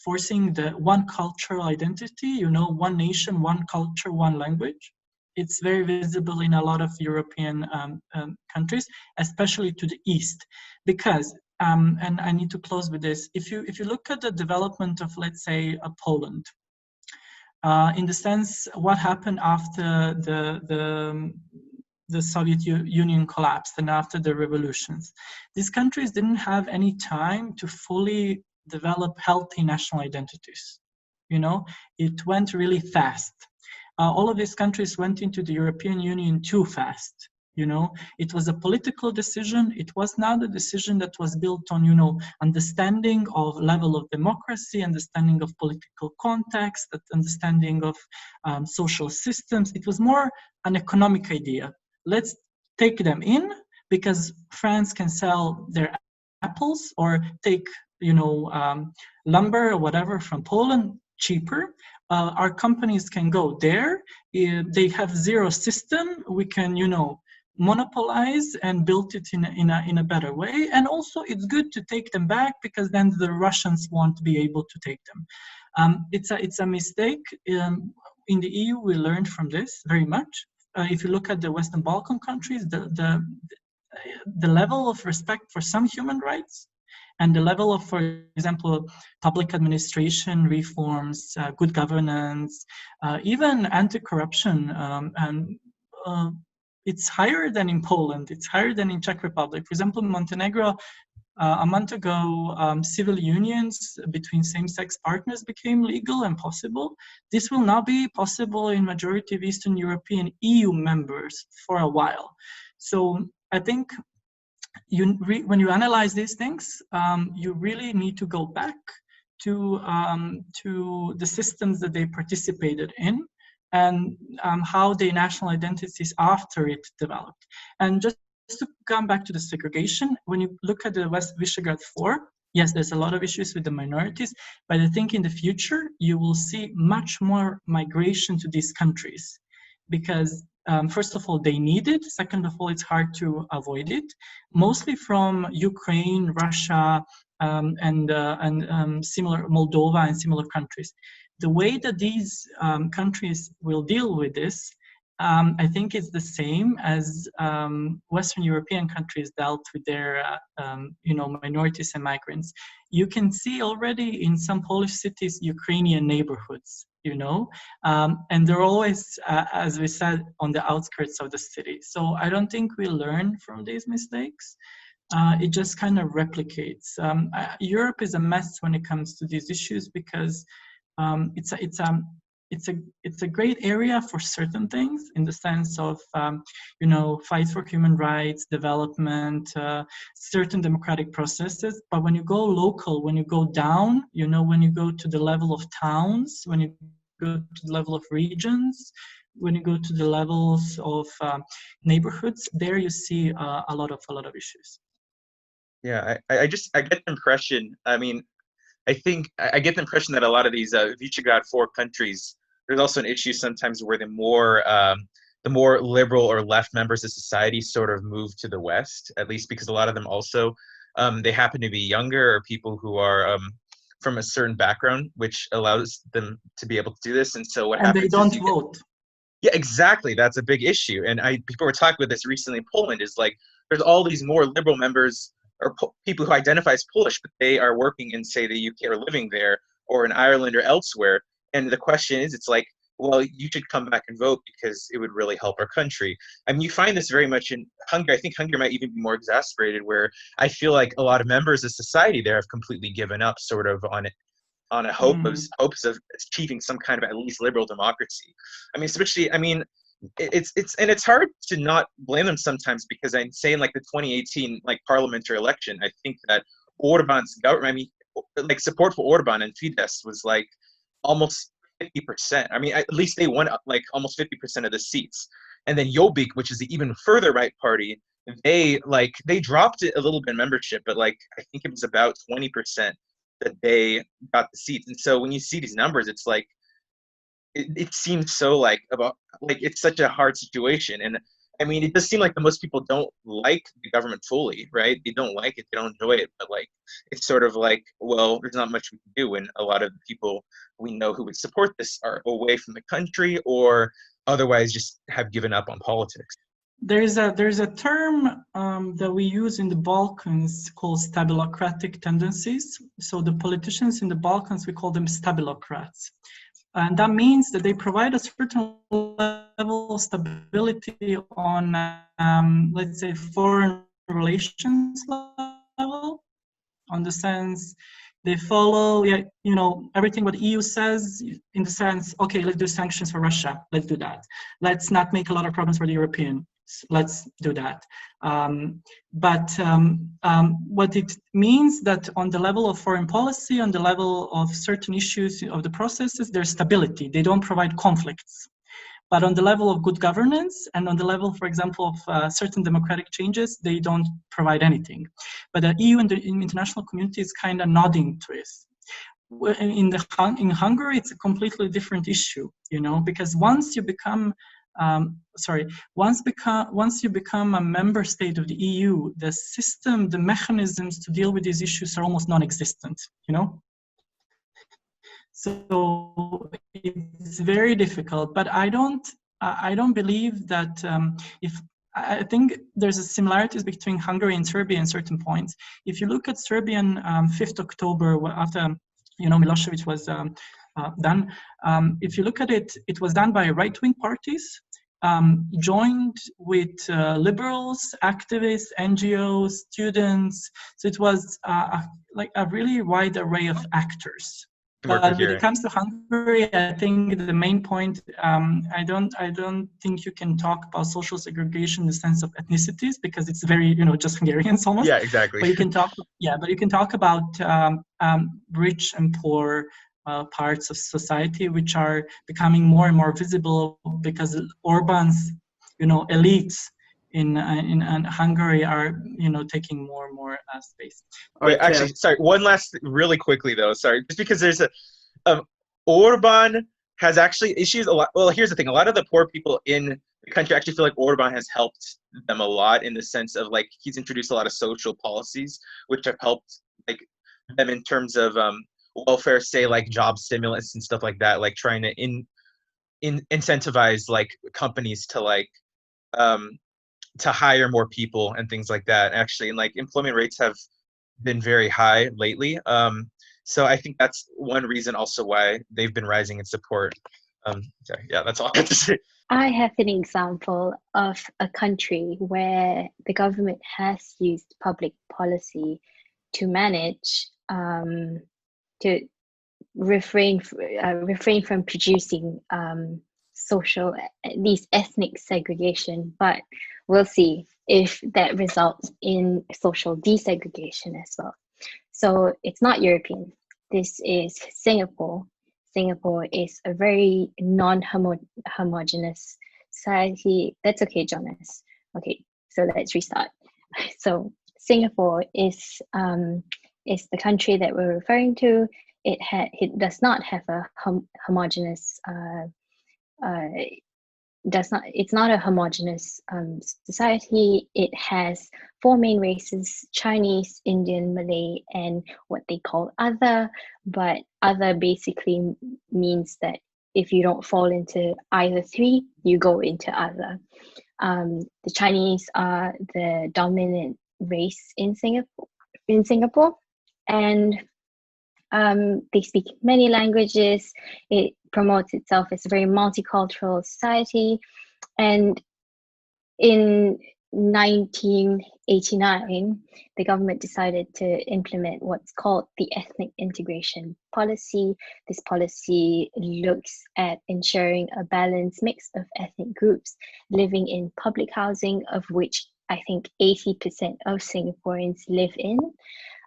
forcing the one cultural identity, you know, one nation, one culture, one language. It's very visible in a lot of European countries, especially to the east, because and I need to close with this. If you look at the development of, let's say, Poland, in the sense what happened after the Soviet Union collapsed and after the revolutions, these countries didn't have any time to fully develop healthy national identities. You know, it went really fast. All of these countries went into the European Union too fast. You know, it was a political decision. It was not a decision that was built on, you know, understanding of level of democracy, understanding of political context, understanding of social systems. It was more an economic idea. Let's take them in because France can sell their apples, or take, you know, lumber or whatever from Poland cheaper. Our companies can go there. They have zero system. We can, you know, monopolize and build it in a better way. And also it's good to take them back because then the Russians won't be able to take them. It's a mistake. in the EU, we learned from this very much. If you look at the Western Balkan countries, the level of respect for some human rights and the level of, for example, public administration reforms, good governance, even anti-corruption, and it's higher than in Poland, it's higher than in Czech Republic. For example, in Montenegro, a month ago, civil unions between same-sex partners became legal and possible. This will not be possible in majority of Eastern European EU members for a while. So I think when you analyze these things, you really need to go back to the systems that they participated in and how their national identities after it developed. And just to come back to the segregation, when you look at the West Visegrad 4, yes, there's a lot of issues with the minorities, but I think in the future, you will see much more migration to these countries because first of all, they need it. Second of all, it's hard to avoid it, mostly from Ukraine, Russia, and similar Moldova and similar countries. The way that these countries will deal with this, I think it's the same as Western European countries dealt with their, minorities and migrants. You can see already in some Polish cities, Ukrainian neighborhoods, and they're always, as we said, on the outskirts of the city. So I don't think we learn from these mistakes. It just kind of replicates. Europe is a mess when it comes to these issues because it's a great area for certain things in the sense of, fight for human rights, development, certain democratic processes. But when you go local, when you go down, when you go to the level of towns, when you go to the level of regions, when you go to the levels of neighborhoods, there you see a lot of issues. Yeah, I get the impression, I think I get the impression that a lot of these Visegrad 4 countries, there's also an issue sometimes where the more liberal or left members of society sort of move to the West, at least because a lot of them also, they happen to be younger or people who are from a certain background, which allows them to be able to do this. And so what happens is they don't vote. Yeah, exactly. That's a big issue. And people were talking about this recently in Poland, is like, there's all these more liberal members or people who identify as Polish, but they are working in, say, the UK or living there or in Ireland or elsewhere. And the question is, it's like, well, you should come back and vote because it would really help our country. You find this very much in Hungary. I think Hungary might even be more exacerbated, where I feel like a lot of members of society there have completely given up sort of on a hopes of achieving some kind of at least liberal democracy. It's hard to not blame them sometimes, because I'm saying like the 2018 parliamentary election, I think that Orban's government, support for Orban and Fidesz was like almost 50%. At least they won like almost 50% of the seats. And then Jobbik, which is the even further right party, they dropped it a little bit in membership, but I think it was about 20% that they got the seats. And so when you see these numbers, it's like it seems so it's such a hard situation. And it does seem like the most people don't like the government fully, right? They don't like it, they don't enjoy it, but it's sort of like, well, there's not much we can do when a lot of the people we know who would support this are away from the country or otherwise just have given up on politics. There's a term that we use in the Balkans called stabilocratic tendencies. So the politicians in the Balkans, we call them stabilocrats. And that means that they provide a certain level of stability on, let's say, foreign relations level, on the sense they follow, everything what the EU says, in the sense, okay, let's do sanctions for Russia, let's do that. Let's not make a lot of problems for the Europeans, let's do that. But what it means that on the level of foreign policy, on the level of certain issues of the processes, there's stability. They don't provide conflicts. But on the level of good governance and on the level, for example, of certain democratic changes, they don't provide anything. But the EU and the international community is kind of nodding to this. In Hungary, it's a completely different issue, because once you become once you become a member state of the EU, the system, the mechanisms to deal with these issues are almost non-existent, So it's very difficult. But I don't believe that if I think there's a similarities between Hungary and Serbia in certain points. If you look at Serbian 5th October, after Milosevic was done, if you look at it, it was done by right-wing parties, joined with liberals, activists, NGOs, students. So it was like a really wide array of actors. But when it comes to Hungary, I think the main point, I don't think you can talk about social segregation in the sense of ethnicities, because it's very, just Hungarians almost. Yeah, exactly. But you can talk about rich and poor parts of society, which are becoming more and more visible because Orban's, elites in Hungary are, taking more and more space. Wait, actually, sorry, one last, really quickly though, sorry, just because there's Orban has actually issues a lot. Well, here's the thing, a lot of the poor people in the country actually feel like Orban has helped them a lot, in the sense of like he's introduced a lot of social policies which have helped like them in terms of welfare, say like job stimulus and stuff like that, like trying to incentivize like companies to like to hire more people and things like that, actually. And like employment rates have been very high lately. So I think that's one reason also why they've been rising in support. Sorry, yeah, that's all I have to say. I have an example of a country where the government has used public policy to manage to refrain from producing these ethnic segregation, but we'll see if that results in social desegregation as well. So it's not European. This is Singapore. Singapore is a very non-homogeneous society. That's okay, Jonas. Okay, so let's restart. So Singapore is the country that we're referring to. It does not have a homogeneous it's not a homogeneous society. It has four main races: Chinese, Indian, Malay, and what they call other. But other basically means that if you don't fall into either three, you go into other. The Chinese are the dominant race in Singapore, and they speak many languages. It promotes itself as a very multicultural society. And in 1989, the government decided to implement what's called the ethnic integration policy. This policy looks at ensuring a balanced mix of ethnic groups living in public housing, of which I think 80% of Singaporeans live in.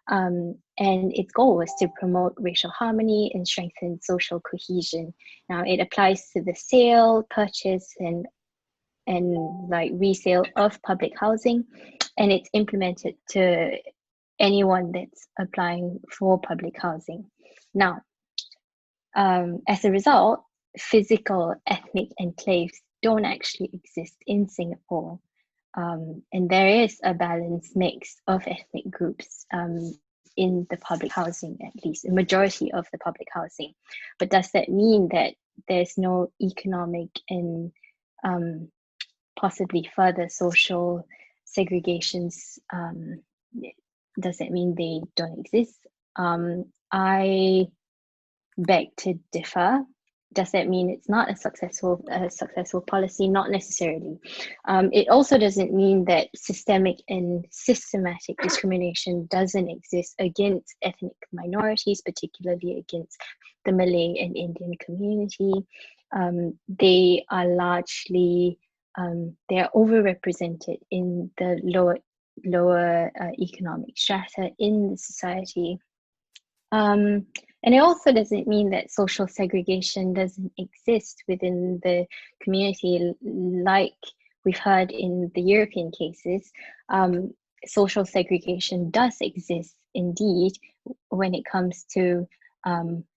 And its goal was to promote racial harmony and strengthen social cohesion. Now, it applies to the sale, purchase, and like resale of public housing, and it's implemented to anyone that's applying for public housing. Now, as a result, physical ethnic enclaves don't actually exist in Singapore. And there is a balanced mix of ethnic groups in the public housing, at least a majority of the public housing. But does that mean that there's no economic and possibly further social segregations? Does that mean they don't exist? I beg to differ. Does that mean it's not a successful policy? Not necessarily. It also doesn't mean that systemic and systematic discrimination doesn't exist against ethnic minorities, particularly against the Malay and Indian community. They are largely they are overrepresented in the lower economic strata in the society. And it also doesn't mean that social segregation doesn't exist within the community, like we've heard in the European cases. Social segregation does exist indeed when it comes to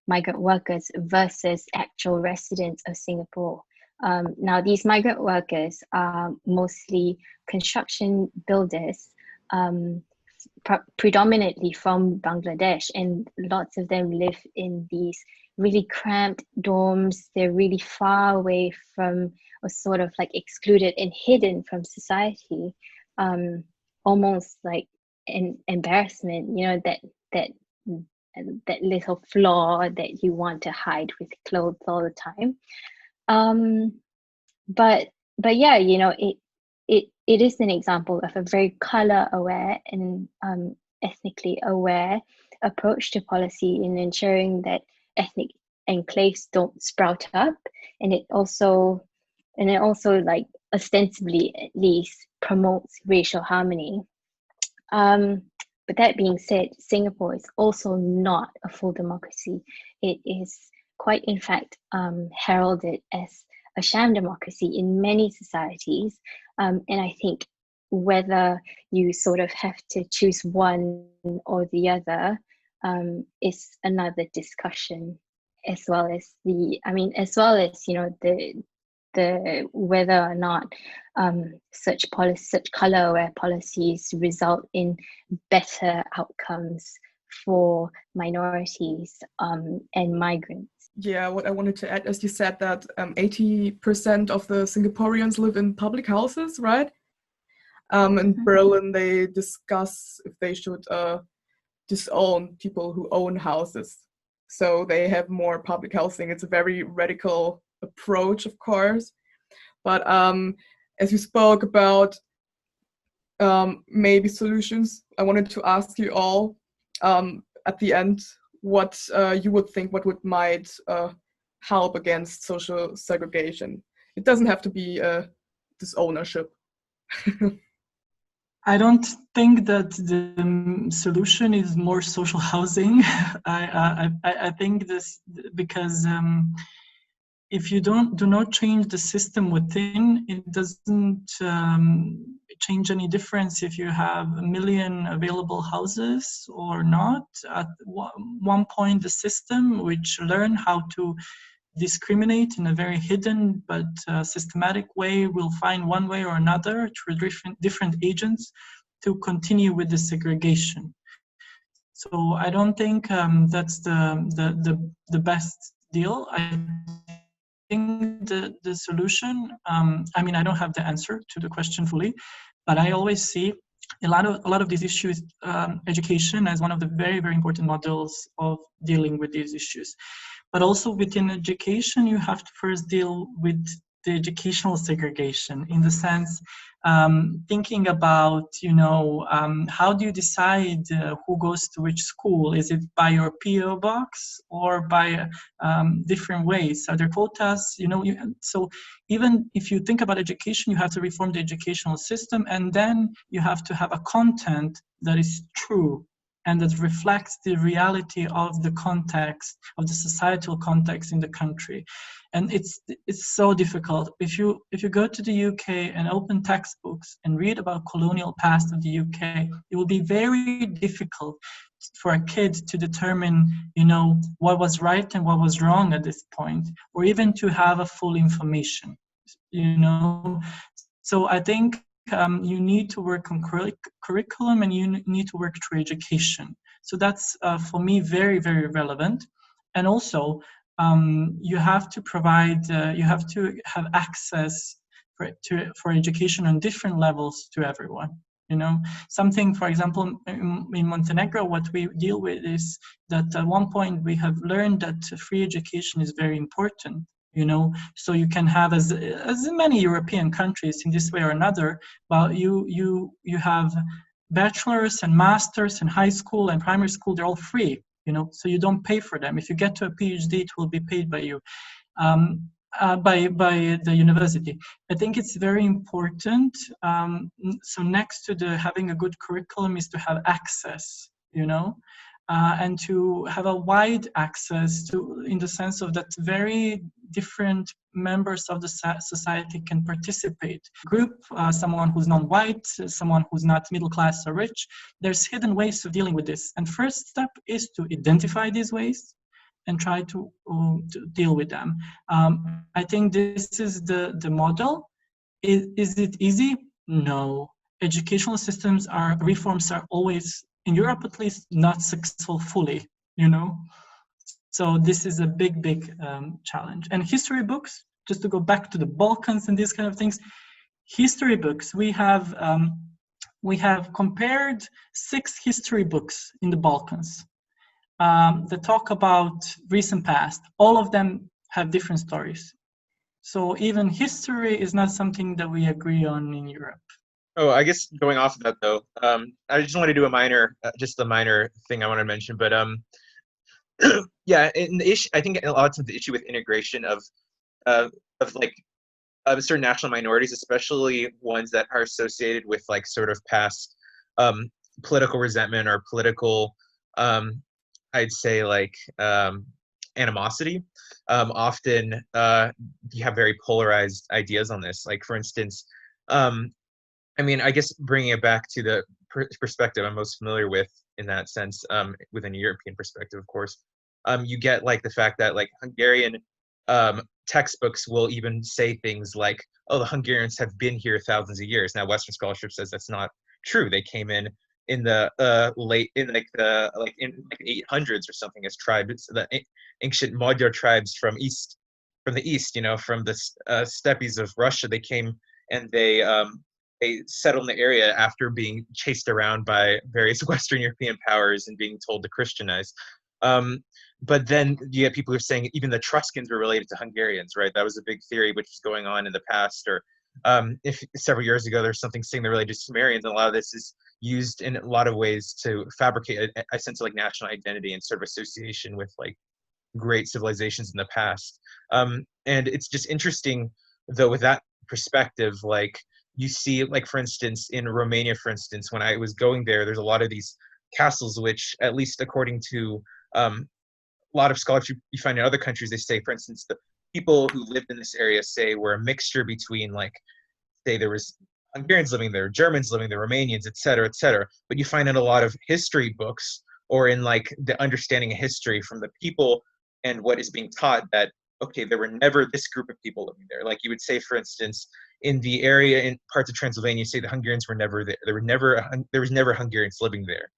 migrant workers versus actual residents of Singapore. Now, these migrant workers are mostly construction builders, predominantly from Bangladesh, and lots of them live in these really cramped dorms. They're really far away from, or sort of like excluded and hidden from society, almost like an embarrassment, you know, that little flaw that you want to hide with clothes all the time. But yeah, you know, it is an example of a very color aware and ethnically aware approach to policy in ensuring that ethnic enclaves don't sprout up, and it also like ostensibly at least promotes racial harmony. But that being said, Singapore is also not a full democracy. It is quite, in fact, heralded as a sham democracy in many societies. And I think whether you sort of have to choose one or the other is another discussion, as well as you know, the whether or not such color-aware policies result in better outcomes for minorities and migrants. Yeah, what I wanted to add is you said that 80% of the Singaporeans live in public houses, right? In Berlin, they discuss if they should disown people who own houses. So they have more public housing. It's a very radical approach, of course. But as you spoke about maybe solutions, I wanted to ask you all at the end what you would think might help against social segregation. It doesn't have to be disownership. I don't think that the solution is more social housing. I think this because if you do not change the system within, it doesn't change any difference if you have 1 million available houses or not. At one point, the system, which learn how to discriminate in a very hidden but systematic way, will find one way or another through different agents to continue with the segregation. So I don't think that's the best deal. I think the solution, I mean, I don't have the answer to the question fully, but I always see a lot of these issues, education as one of the very, very important models of dealing with these issues. But also within education, you have to first deal with the educational segregation, in the sense, thinking about, you know, how do you decide who goes to which school? Is it by your PO box or by different ways? Are there quotas? You know, so even if you think about education, you have to reform the educational system, and then you have to have a content that is true and that reflects the reality of the context, of the societal context in the country. And it's so difficult. If you go to the UK and open textbooks and read about colonial past of the UK, it will be very difficult for a kid to determine, you know, what was right and what was wrong at this point, or even to have a full information, you know. So I think you need to work on curriculum, and you need to work through education. So that's for me very, very relevant. And also you have to provide, you have to have access for education on different levels to everyone. You know, something, for example, in Montenegro, what we deal with is that at one point we have learned that free education is very important. You know, so you can have, as in many European countries, in this way or another, but you have bachelor's and master's in high school and primary school, they're all free, you know, so you don't pay for them. If you get to a PhD, it will be paid by you, by the university. I think it's very important. So next to having a good curriculum is to have access, you know, and to have a wide access to, in the sense of that very different members of the society can participate. Group, someone who's non-white, someone who's not middle class or rich, there's hidden ways of dealing with this. And first step is to identify these ways and try to deal with them. I think this is the model. Is it easy? No. Educational systems reforms are always in Europe at least, not successful fully, you know? So this is a big challenge. And history books, just to go back to the Balkans and these kind of things, history books, we have compared 6 history books in the Balkans that talk about recent past. All of them have different stories. So even history is not something that we agree on in Europe. Oh, I guess going off of that though, I just want to do a minor, just a minor thing I want to mention, but yeah, in the issue, I think a lot of the issue with integration of like certain national minorities, especially ones that are associated with like sort of past political resentment or political, I'd say like animosity. Often you have very polarized ideas on this. Like for instance, I mean, I guess bringing it back to the perspective I'm most familiar with in that sense, within a European perspective, of course, you get like the fact that like Hungarian textbooks will even say things like, "Oh, the Hungarians have been here thousands of years." Now, Western scholarship says that's not true. They came in the in the 800s or something as tribes, the ancient Magyar tribes from the east, you know, from the steppes of Russia. They came and they settled in the area after being chased around by various Western European powers and being told to Christianize. But then you get people who are saying even the Etruscans were related to Hungarians, right? That was a big theory which was going on in the past. Or if several years ago there's something saying they're related to Sumerians, and a lot of this is used in a lot of ways to fabricate a sense of like national identity and sort of association with like great civilizations in the past. And it's just interesting though with that perspective, like you see, like for instance, in Romania, for instance, when I was going there's a lot of these castles, which at least according to a lot of scholars you find in other countries, they say, for instance, the people who lived in this area say were a mixture between like, say there was Hungarians living there, Germans living there, Romanians, et cetera, et cetera. But you find in a lot of history books or in like the understanding of history from the people and what is being taught that, okay, there were never this group of people living there. Like you would say, for instance, in the area in parts of Transylvania, you say the Hungarians were never there. There was never Hungarians living there.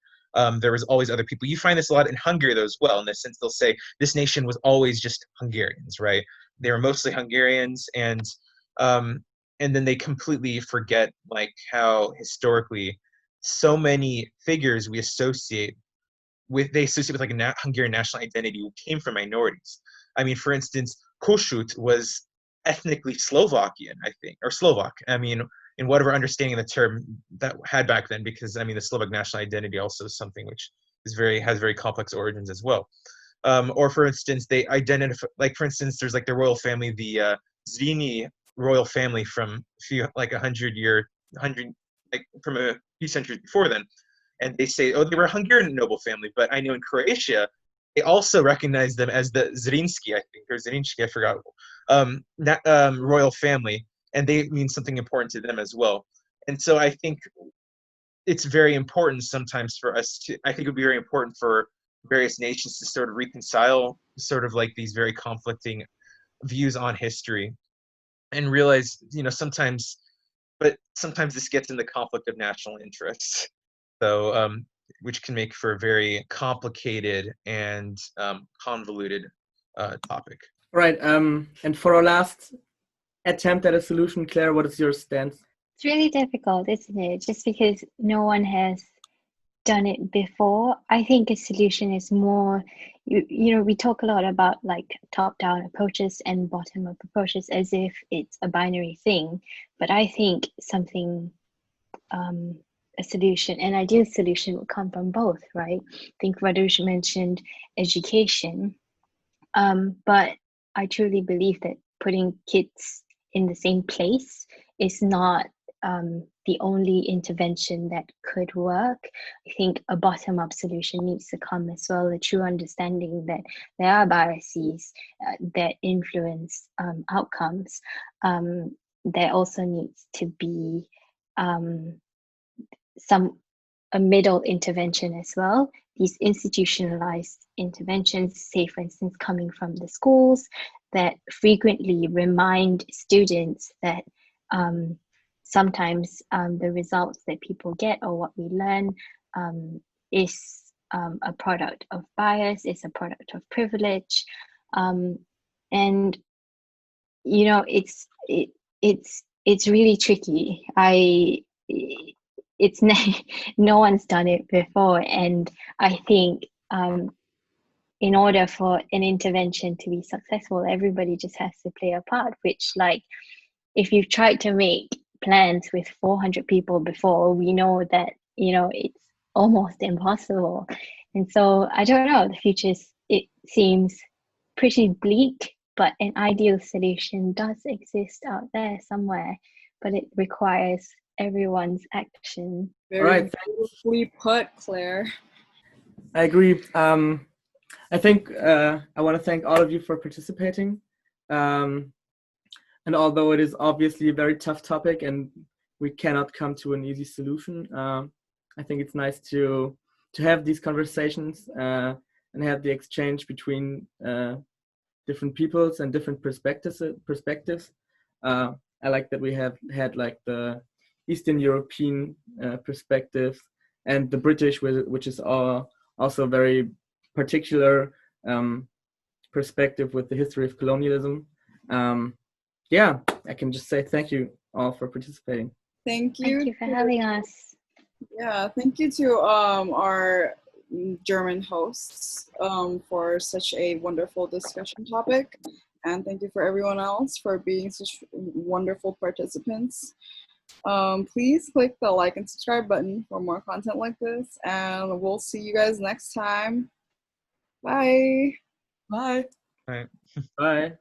There was always other people. You find this a lot in Hungary though as well, in the sense they'll say this nation was always just Hungarians, right? They were mostly Hungarians, and then they completely forget like how historically so many figures we associate with like a Hungarian national identity who came from minorities. I mean, for instance, Kossuth was ethnically Slovakian, I think, or Slovak. I mean, in whatever understanding of the term that had back then, because I mean, the Slovak national identity also is something which has very complex origins as well. Or for instance, they identify, like for instance, there's like the royal family, the Zrini royal family from like 100 like from a few centuries before then, and they say, oh, they were a Hungarian noble family. But I know in Croatia, they also recognize them as the Zrinski, I think, or Zrinski, I forgot, royal family, and they mean something important to them as well. And so I think it's very important sometimes for us I think it would be very important for various nations to sort of reconcile sort of like these very conflicting views on history and realize, you know, sometimes this gets in the conflict of national interests. So, which can make for a very complicated and convoluted topic. Right. And for our last attempt at a solution, Claire, what is your stance? It's really difficult, isn't it? Just because no one has done it before. I think a solution is more, you know, we talk a lot about like top-down approaches and bottom-up approaches as if it's a binary thing. But I think something, a solution, an ideal solution would come from both, right? I think Radosh mentioned education. But I truly believe that putting kids in the same place is not the only intervention that could work. I think a bottom-up solution needs to come as well, a true understanding that there are biases that influence outcomes. There also needs to be a middle intervention as well. These institutionalized interventions, say for instance, coming from the schools, that frequently remind students that sometimes the results that people get or what we learn is a product of bias, it's a product of privilege, and you know, it's really tricky. It's no one's done it before, and I think in order for an intervention to be successful, everybody just has to play a part. Which, like, if you've tried to make plans with 400 people before, we know that, you know, it's almost impossible. And so I don't know, the future, it seems pretty bleak, but an ideal solution does exist out there somewhere, but it requires everyone's action. Very All right, beautifully put, Claire. I agree. I think I want to thank all of you for participating. And although it is obviously a very tough topic and we cannot come to an easy solution, I think it's nice to have these conversations and have the exchange between different peoples and different perspectives. I like that we have had like the Eastern European perspective and the British, which is also a very particular perspective with the history of colonialism. Yeah, I can just say thank you all for participating. Thank you. Thank you for having us. Yeah, thank you to our German hosts for such a wonderful discussion topic. And thank you for everyone else for being such wonderful participants. Please click the like and subscribe button for more content like this. And we'll see you guys next time. Bye. Bye. Right. Bye.